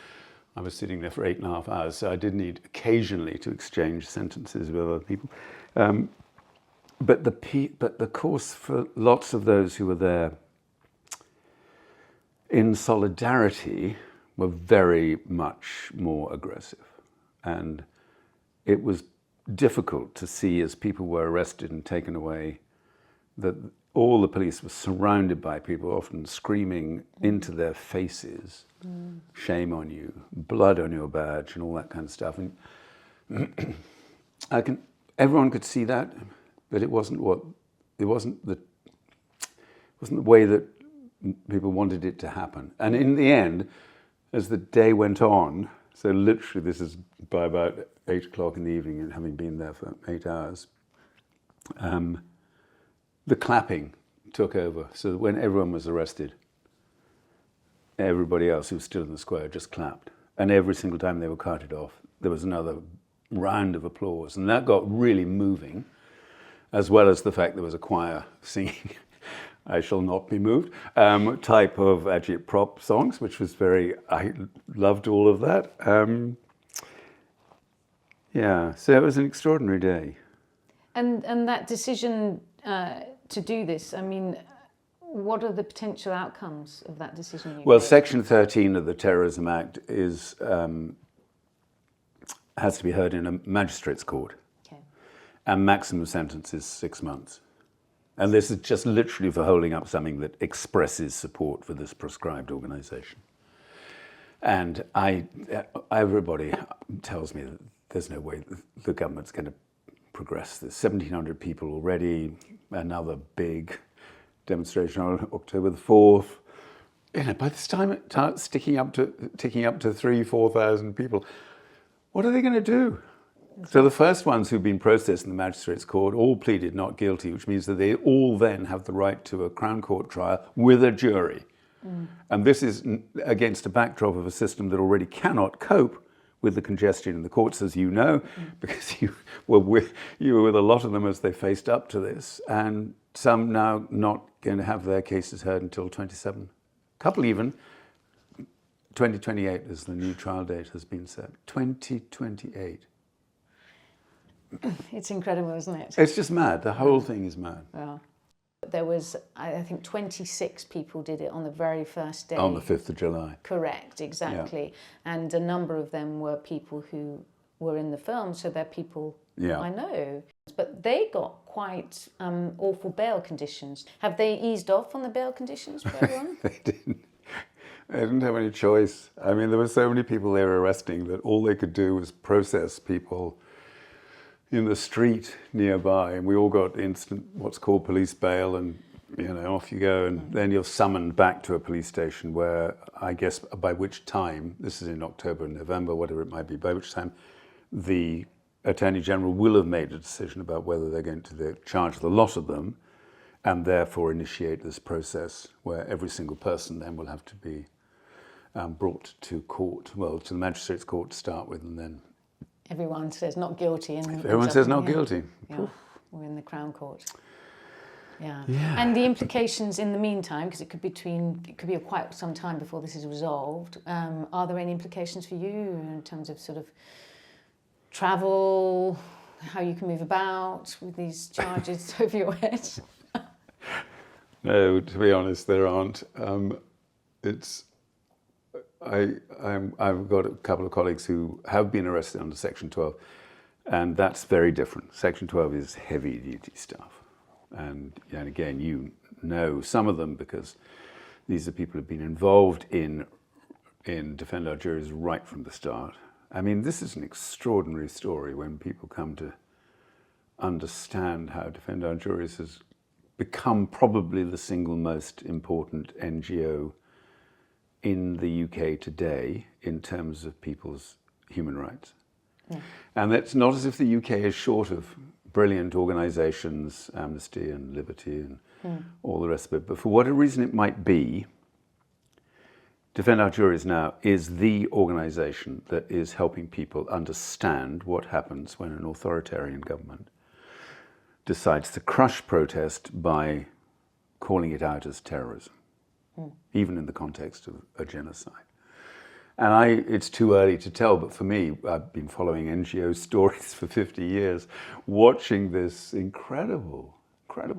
I was sitting there for 8.5 hours, so I did need occasionally to exchange sentences with other people. But the course for lots of those who were there in solidarity were very much more aggressive. And it was difficult to see as people were arrested and taken away that all the police were surrounded by people, often screaming into their faces, shame on you, blood on your badge, and all that kind of stuff. And everyone could see that, but it wasn't the way that people wanted it to happen. And in the end, as the day went on, so literally this is by about 8 o'clock in the evening, and having been there for 8 hours, the clapping took over. So that when everyone was arrested, everybody else who was still in the square just clapped. And every single time they were carted off, there was another round of applause. And that got really moving, as well as the fact there was a choir singing I Shall Not Be Moved type of agitprop songs, which was I loved all of that. So it was an extraordinary day. And that decision to do this, I mean, what are the potential outcomes of that decision? Well, Section 13 of the Terrorism Act has to be heard in a magistrate's court. Okay. And maximum sentence is 6 months. And this is just literally for holding up something that expresses support for this proscribed organisation. And everybody tells me that there's no way the government's going to progress this. 1,700 people already, another big demonstration on October the 4th. By this time it starts ticking up to 3,000-4,000 people. What are they going to do? So the first ones who've been processed in the magistrates' court all pleaded not guilty, which means that they all then have the right to a Crown Court trial with a jury. And this is against a backdrop of a system that already cannot cope with the congestion in the courts, as you know, because you were with a lot of them as they faced up to this, and some now not going to have their cases heard until 27. A couple even. 2028 is the new trial date has been set. 2028. It's incredible, isn't it? It's just mad. The whole thing is mad. Yeah. There was, I think, 26 people did it on the very first day. On the 5th of July. Correct, exactly. Yeah. And a number of them were people who were in the film, so they're people I know. But they got quite awful bail conditions. Have they eased off on the bail conditions for everyone? They didn't. They didn't have any choice. I mean, there were so many people they were arresting that all they could do was process people in the street nearby, and we all got instant what's called police bail, and off you go, and then you're summoned back to a police station where, I guess, by which time, this is in October, November, whatever it might be, by which time the Attorney General will have made a decision about whether they're going to charge the lot of them, and therefore initiate this process where every single person then will have to be brought to court, well, to the magistrate's court to start with, and then everyone says not guilty. And everyone says not guilty. Yeah. We're in the Crown Court. Yeah. And the implications in the meantime, because it could be quite some time before this is resolved. Are there any implications for you in terms of sort of travel, how you can move about with these charges over your head? No, to be honest, there aren't. I've got a couple of colleagues who have been arrested under Section 12, and that's very different. Section 12 is heavy-duty stuff. And again, you know some of them because these are people who've been involved in Defend Our Juries right from the start. I mean, this is an extraordinary story when people come to understand how Defend Our Juries has become probably the single most important NGO in the UK today in terms of people's human rights. Yeah. And it's not as if the UK is short of brilliant organisations, Amnesty and Liberty and all the rest of it. But for whatever reason it might be, Defend Our Juries now is the organisation that is helping people understand what happens when an authoritarian government decides to crush protest by calling it out as terrorism, even in the context of a genocide. And it's too early to tell, but for me, I've been following NGO stories for 50 years. Watching this incredible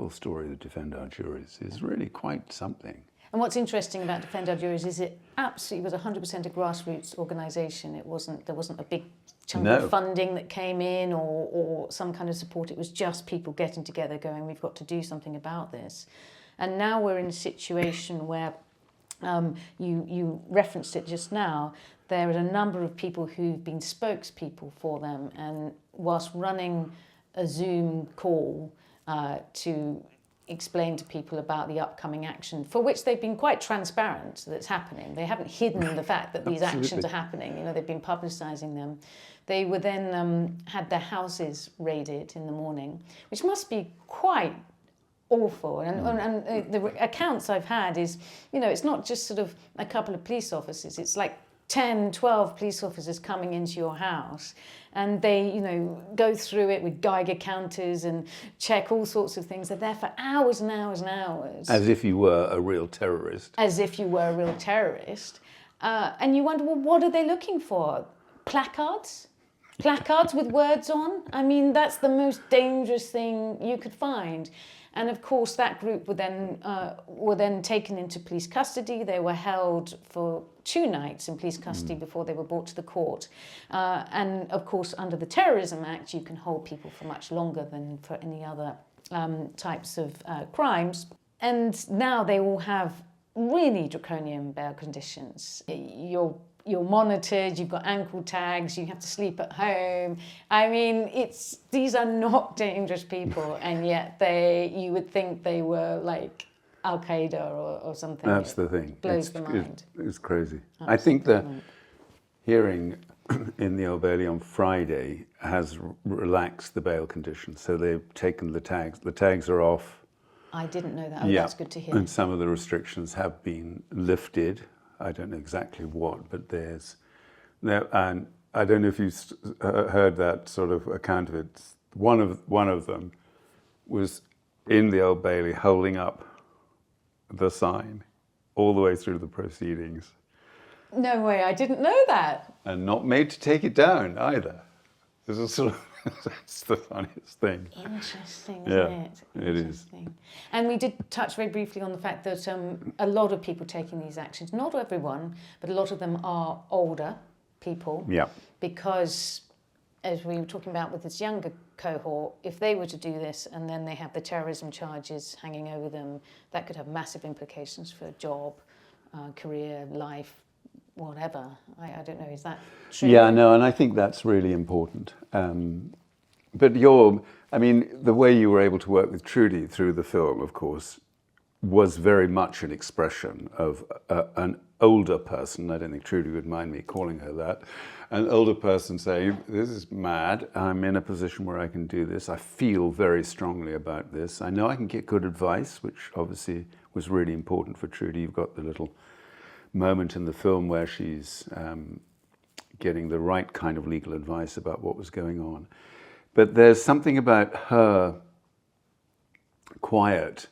story of Defend Our Juries is really quite something. And what's interesting about Defend Our Juries is it absolutely was 100% a grassroots organisation. There wasn't a big chunk of funding that came in or some kind of support. It was just people getting together going, we've got to do something about this. And now we're in a situation where you referenced it just now. There are a number of people who've been spokespeople for them, and whilst running a Zoom call to explain to people about the upcoming action, for which they've been quite transparent that's happening. They haven't hidden the fact that these actions are happening. They've been publicising them. They were then had their houses raided in the morning, which must be quite awful. And the accounts I've had is, it's not just sort of a couple of police officers. It's like 10, 12 police officers coming into your house, and they, go through it with Geiger counters and check all sorts of things. They're there for hours and hours and hours. As if you were a real terrorist. As if you were a real terrorist. And you wonder, well, what are they looking for? Placards? Placards with words on? I mean, that's the most dangerous thing you could find. And of course, that group were then taken into police custody. They were held for 2 nights in police custody before they were brought to the court. And of course, under the Terrorism Act, you can hold people for much longer than for any other types of crimes. And now they all have really draconian bail conditions. You're monitored, you've got ankle tags, you have to sleep at home. I mean, these are not dangerous people, and yet you would think they were like Al-Qaeda or something. That's the thing. Blows the mind. It's crazy. Absolutely. I think the hearing in the Old Bailey on Friday has relaxed the bail conditions. So they've taken the tags. The tags are off. I didn't know that. That's good to hear. And some of the restrictions have been lifted. I don't know exactly what, but and I don't know if you heard that sort of account of it. One of them was in the Old Bailey holding up the sign all the way through the proceedings. No way, I didn't know that. And not made to take it down either. This is sort of that's the funniest thing. Interesting, isn't it? It is. And we did touch very briefly on the fact that a lot of people taking these actions, not everyone, but a lot of them are older people. Yeah. Because, as we were talking about with this younger cohort, if they were to do this and then they have the terrorism charges hanging over them, that could have massive implications for job, career, life, whatever. I don't know, is that true? Yeah, no, and I think that's really important. But the way you were able to work with Trudy through the film, of course, was very much an expression of an older person. I don't think Trudy would mind me calling her that. An older person saying, this is mad, I'm in a position where I can do this, I feel very strongly about this, I know I can get good advice, which obviously was really important for Trudy. You've got the little moment in the film where she's getting the right kind of legal advice about what was going on. But there's something about her quiet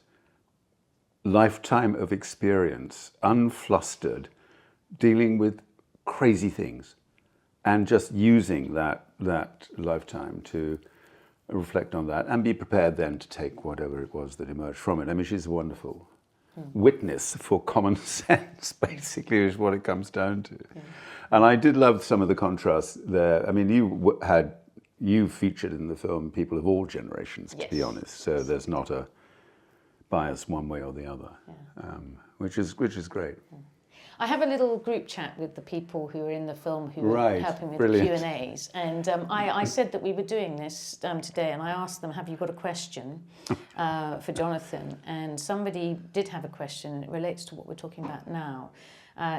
lifetime of experience, unflustered, dealing with crazy things, and just using that lifetime to reflect on that and be prepared then to take whatever it was that emerged from it. I mean, she's a wonderful witness for common sense, basically, is what it comes down to. And I did love some of the contrasts there. I mean, you featured in the film people of all generations, to be honest. So there's not a bias one way or the other, which is great. I have a little group chat with the people who are in the film who are helping with the Q&As. And I said that we were doing this today, and I asked them, have you got a question for Jonathan? And somebody did have a question, and it relates to what we're talking about now.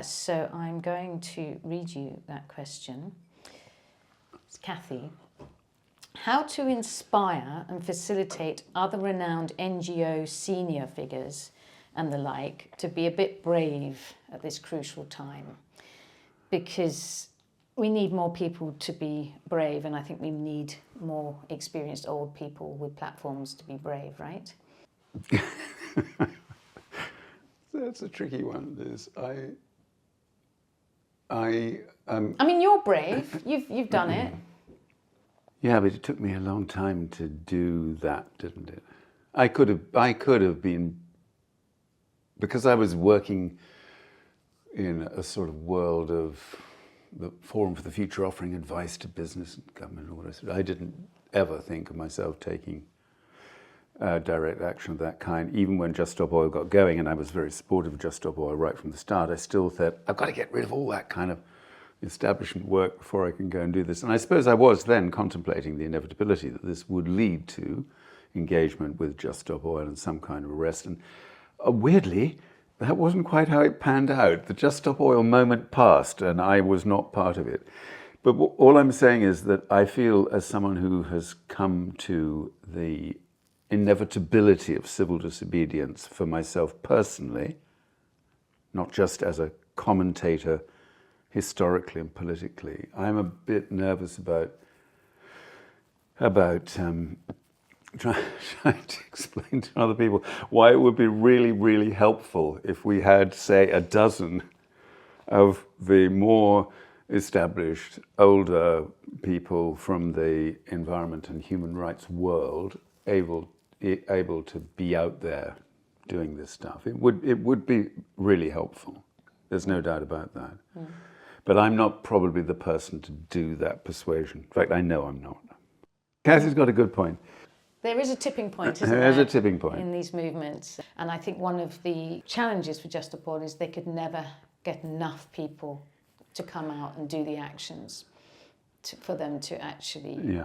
So I'm going to read you that question. It's Kathy. How to inspire and facilitate other renowned NGO senior figures and the like to be a bit brave at this crucial time, because we need more people to be brave, and I think we need more experienced old people with platforms to be brave, right? That's a tricky one, Liz. I mean, you're brave. You've done it. Yeah, but it took me a long time to do that, didn't it? I could have been, because I was working in a sort of world of the Forum for the Future offering advice to business and government and all this. I didn't ever think of myself taking direct action of that kind. Even when Just Stop Oil got going, and I was very supportive of Just Stop Oil right from the start, I still thought, I've got to get rid of all that kind of establishment work before I can go and do this. And I suppose I was then contemplating the inevitability that this would lead to engagement with Just Stop Oil and some kind of arrest. And weirdly, that wasn't quite how it panned out. The Just Stop Oil moment passed, and I was not part of it. But all I'm saying is that I feel, as someone who has come to the inevitability of civil disobedience for myself personally, not just as a commentator historically and politically. I'm a bit nervous about trying to explain to other people why it would be really, really helpful if we had, say, a dozen of the more established, older people from the environment and human rights world able to be out there doing this stuff. It would be really helpful. There's no doubt about that. Mm. But I'm not probably the person to do that persuasion. In fact, I know I'm not. Cassie's got a good point. There is a tipping point, isn't there? There is a tipping point in these movements. And I think one of the challenges for Just Appalled is they could never get enough people to come out and do the actions for them to actually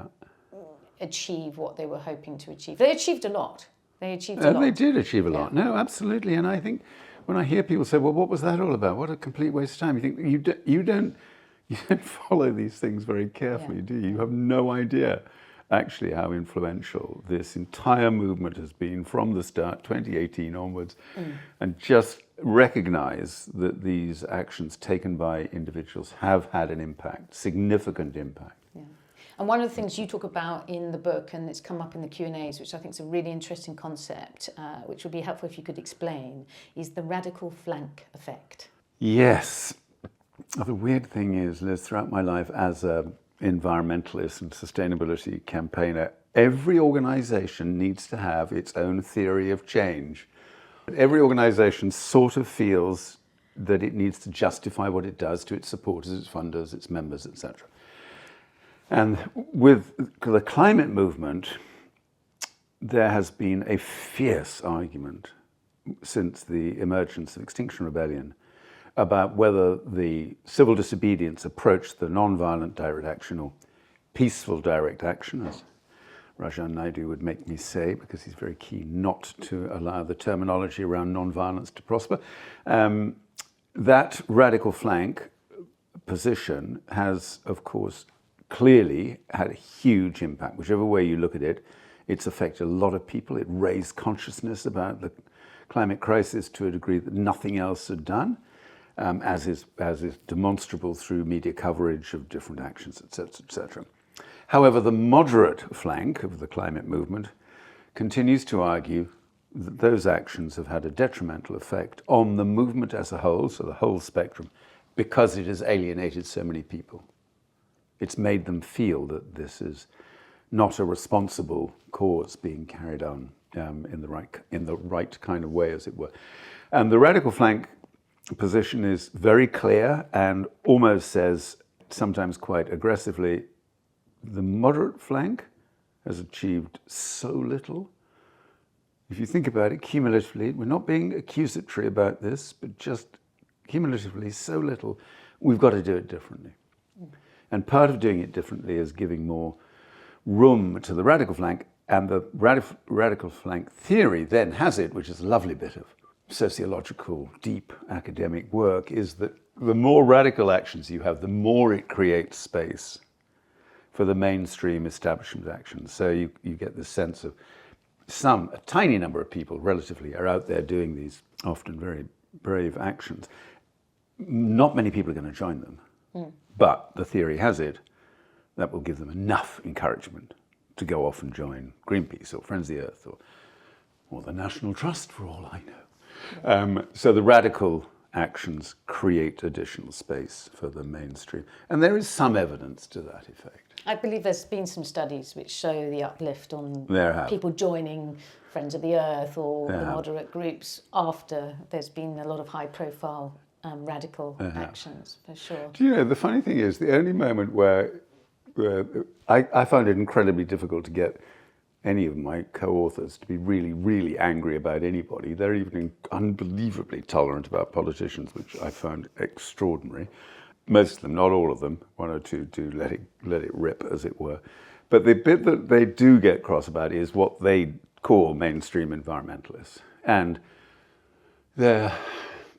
achieve what they were hoping to achieve. They achieved a lot. They did achieve a lot. No, absolutely. And I think when I hear people say, well, what was that all about? What a complete waste of time. You think, you don't follow these things very carefully, do you? You have no idea actually how influential this entire movement has been from the start, 2018 onwards, and just recognize that these actions taken by individuals have had an impact, significant impact. Yeah. And one of the things you talk about in the book, and it's come up in the Q&As, which I think is a really interesting concept, which would be helpful if you could explain, is the radical flank effect. Yes. The weird thing is, Liz, throughout my life as an environmentalist and sustainability campaigner, every organization needs to have its own theory of change. Every organization sort of feels that it needs to justify what it does to its supporters, its funders, its members, etc. And with the climate movement, there has been a fierce argument since the emergence of Extinction Rebellion about whether the civil disobedience approach, the non-violent direct action or peaceful direct action, as Rajan Naidu would make me say, because he's very keen not to allow the terminology around non-violence to prosper. That radical flank position has, of course, clearly had a huge impact. Whichever way you look at it, it's affected a lot of people. It raised consciousness about the climate crisis to a degree that nothing else had done, as is demonstrable through media coverage of different actions, etc., etc. However, the moderate flank of the climate movement continues to argue that those actions have had a detrimental effect on the movement as a whole, so the whole spectrum, because it has alienated so many people. It's made them feel that this is not a responsible cause being carried on in the right kind of way, as it were. And the radical flank position is very clear and almost says, sometimes quite aggressively, the moderate flank has achieved so little. If you think about it cumulatively, we're not being accusatory about this, but just cumulatively so little, we've got to do it differently. And part of doing it differently is giving more room to the radical flank, and the radical flank theory then has it, which is a lovely bit of sociological, deep academic work, is that the more radical actions you have, the more it creates space for the mainstream establishment actions. So you get this sense of a tiny number of people relatively are out there doing these often very brave actions. Not many people are going to join them. But the theory has it that will give them enough encouragement to go off and join Greenpeace or Friends of the Earth or the National Trust, for all I know. So the radical actions create additional space for the mainstream. And there is some evidence to that effect. I believe there's been some studies which show the uplift on people joining Friends of the Earth or the moderate groups after there's been a lot of high-profile radical actions, for sure. Do you know, the funny thing is, the only moment where I found it incredibly difficult to get any of my co-authors to be really, really angry about anybody. They're even unbelievably tolerant about politicians, which I found extraordinary. Most of them, not all of them, one or two do let it rip, as it were. But the bit that they do get cross about is what they call mainstream environmentalists, and their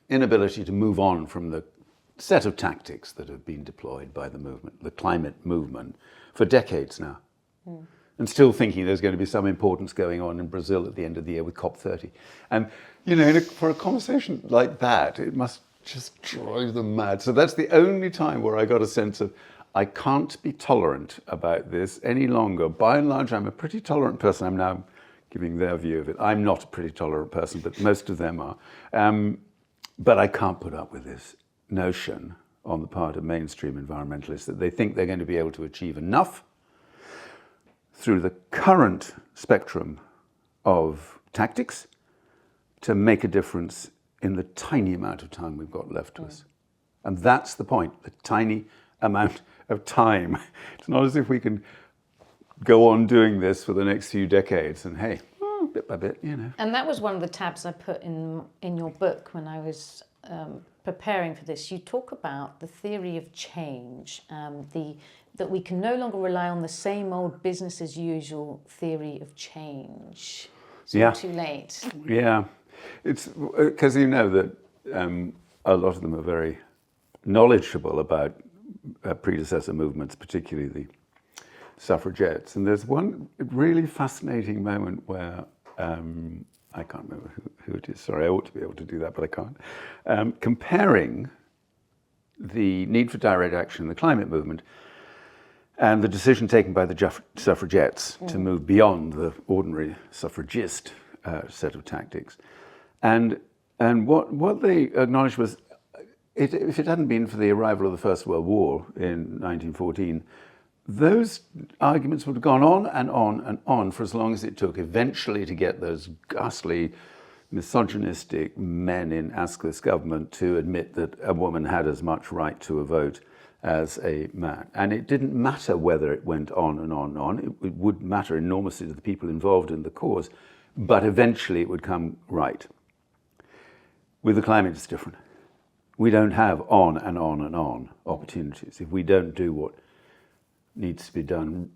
inability to move on from the set of tactics that have been deployed by the movement, the climate movement, for decades now. And still thinking there's going to be some importance going on in Brazil at the end of the year with COP30. And, you know, for a conversation like that, it must just drive them mad. So that's the only time where I got a sense of, I can't be tolerant about this any longer. By and large, I'm a pretty tolerant person. I'm now giving their view of it. I'm not a pretty tolerant person, but most of them are. But I can't put up with this notion on the part of mainstream environmentalists that they think they're going to be able to achieve enough through the current spectrum of tactics to make a difference in the tiny amount of time we've got left to us. And that's the point, the tiny amount of time. It's not as if we can go on doing this for the next few decades and hey, bit by bit, you know. And that was one of the tabs I put in your book when I was preparing for this. You talk about the theory of change, that we can no longer rely on the same old business as usual theory of change. So too late. Yeah, it's because you know that a lot of them are very knowledgeable about predecessor movements, particularly the suffragettes. And there's one really fascinating moment where I can't remember who it is. Sorry, I ought to be able to do that, but I can't. Comparing the need for direct action in the climate movement and the decision taken by the suffragettes to move beyond the ordinary suffragist set of tactics. And what they acknowledged was, if it hadn't been for the arrival of the First World War in 1914, those arguments would have gone on and on and on for as long as it took eventually to get those ghastly misogynistic men in Asquith's government to admit that a woman had as much right to a vote as a man. And it didn't matter whether it went on and on and on. It would matter enormously to the people involved in the cause, but eventually it would come right. With the climate, it's different. We don't have on and on and on opportunities. If we don't do what needs to be done,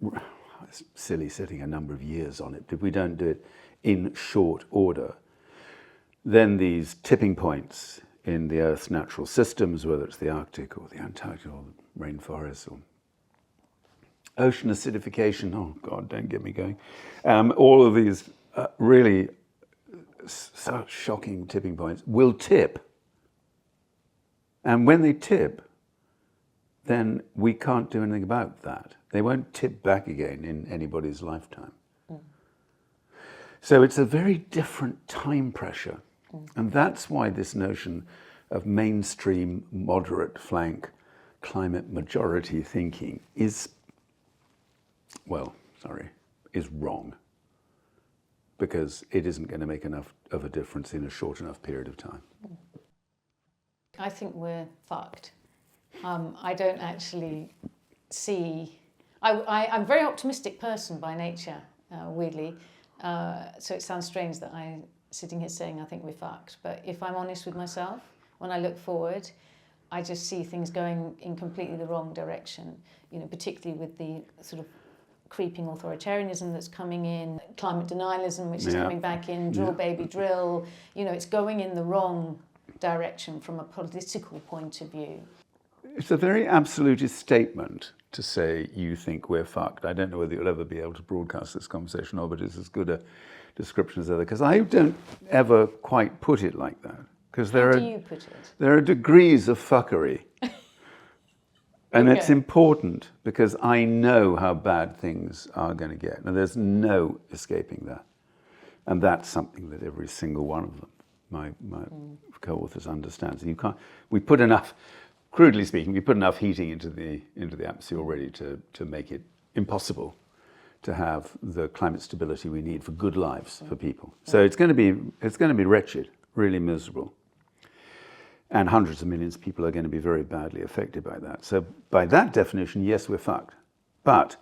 it's silly sitting a number of years on it, if we don't do it in short order, then these tipping points in the Earth's natural systems, whether it's the Arctic or the Antarctic or the rainforests or ocean acidification, oh God, don't get me going, all of these really such shocking tipping points will tip. And when they tip, then we can't do anything about that. They won't tip back again in anybody's lifetime. So it's a very different time pressure. And that's why this notion of mainstream, moderate flank, climate majority thinking is wrong. Because it isn't going to make enough of a difference in a short enough period of time. I think we're fucked. I don't actually see... I'm a very optimistic person by nature, weirdly. So it sounds strange that I'm sitting here saying I think we're fucked. But if I'm honest with myself, when I look forward, I just see things going in completely the wrong direction. You know, particularly with the sort of creeping authoritarianism that's coming in, climate denialism, which is coming back in, drill baby drill. You know, it's going in the wrong direction from a political point of view. It's a very absolutist statement to say you think we're fucked. I don't know whether you'll ever be able to broadcast this conversation or, but it's as good a description as other, because I don't ever quite put it like that. Because How do you put it? There are degrees of fuckery. And it's important because I know how bad things are going to get. And there's no escaping that. And that's something that every single one of them, my co-authors understands. You can't, we put enough, crudely speaking, we put enough heating into the atmosphere already to make it impossible to have the climate stability we need for good lives for people. So it's going to be wretched, really miserable. And hundreds of millions of people are going to be very badly affected by that. So by that definition, yes, we're fucked. But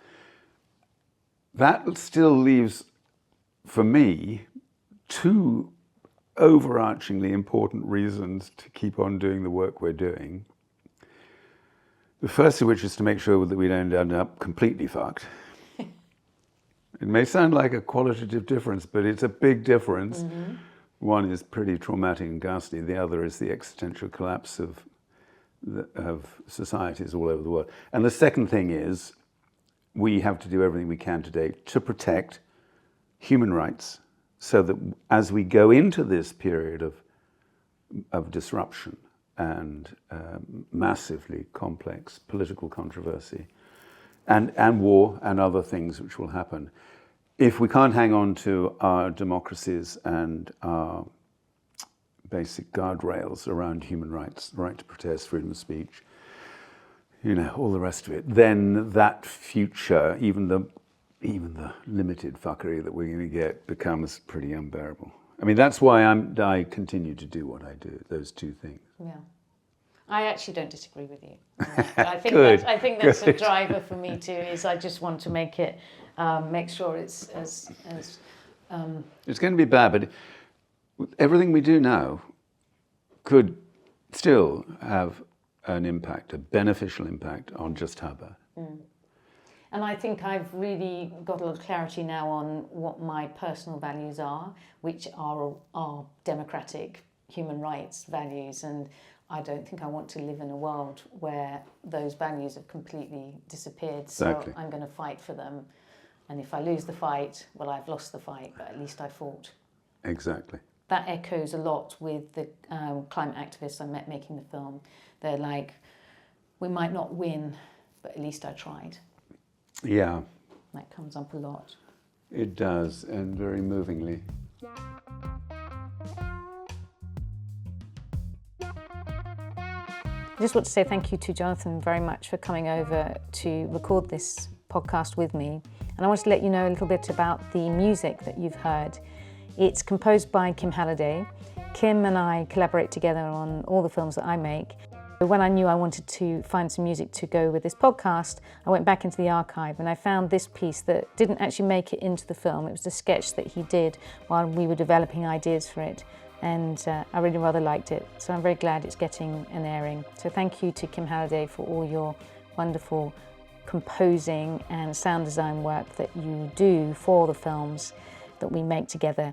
that still leaves, for me, two overarchingly important reasons to keep on doing the work we're doing. The first of which is to make sure that we don't end up completely fucked. It may sound like a qualitative difference, but it's a big difference. Mm-hmm. One is pretty traumatic and ghastly. The other is the existential collapse of societies all over the world. And the second thing is we have to do everything we can today to protect human rights so that as we go into this period of disruption, and massively complex political controversy and war and other things which will happen. If we can't hang on to our democracies and our basic guardrails around human rights, the right to protest, freedom of speech, all the rest of it, then that future, even the limited fuckery that we're going to get, becomes pretty unbearable. I mean, that's why I continue to do what I do, those two things. Yeah. I actually don't disagree with you. I think Good. I think that's a driver for me too, is I just want to make it, make sure it's as It's going to be bad, but everything we do now could still have an impact, a beneficial impact on just how bad. Mm. And I think I've really got a lot of clarity now on what my personal values are, which are democratic human rights values. And I don't think I want to live in a world where those values have completely disappeared. Exactly. So I'm going to fight for them. And if I lose the fight, well, I've lost the fight, but at least I fought. Exactly. That echoes a lot with the climate activists I met making the film. They're like, we might not win, but at least I tried. Yeah. That comes up a lot. It does, and very movingly. I just want to say thank you to Jonathon very much for coming over to record this podcast with me. And I want to let you know a little bit about the music that you've heard. It's composed by Kim Halliday. Kim and I collaborate together on all the films that I make. When I knew I wanted to find some music to go with this podcast, I went back into the archive and I found this piece that didn't actually make it into the film. It was a sketch that he did while we were developing ideas for it. And I really rather liked it. So I'm very glad it's getting an airing. So thank you to Kim Halliday for all your wonderful composing and sound design work that you do for the films that we make together.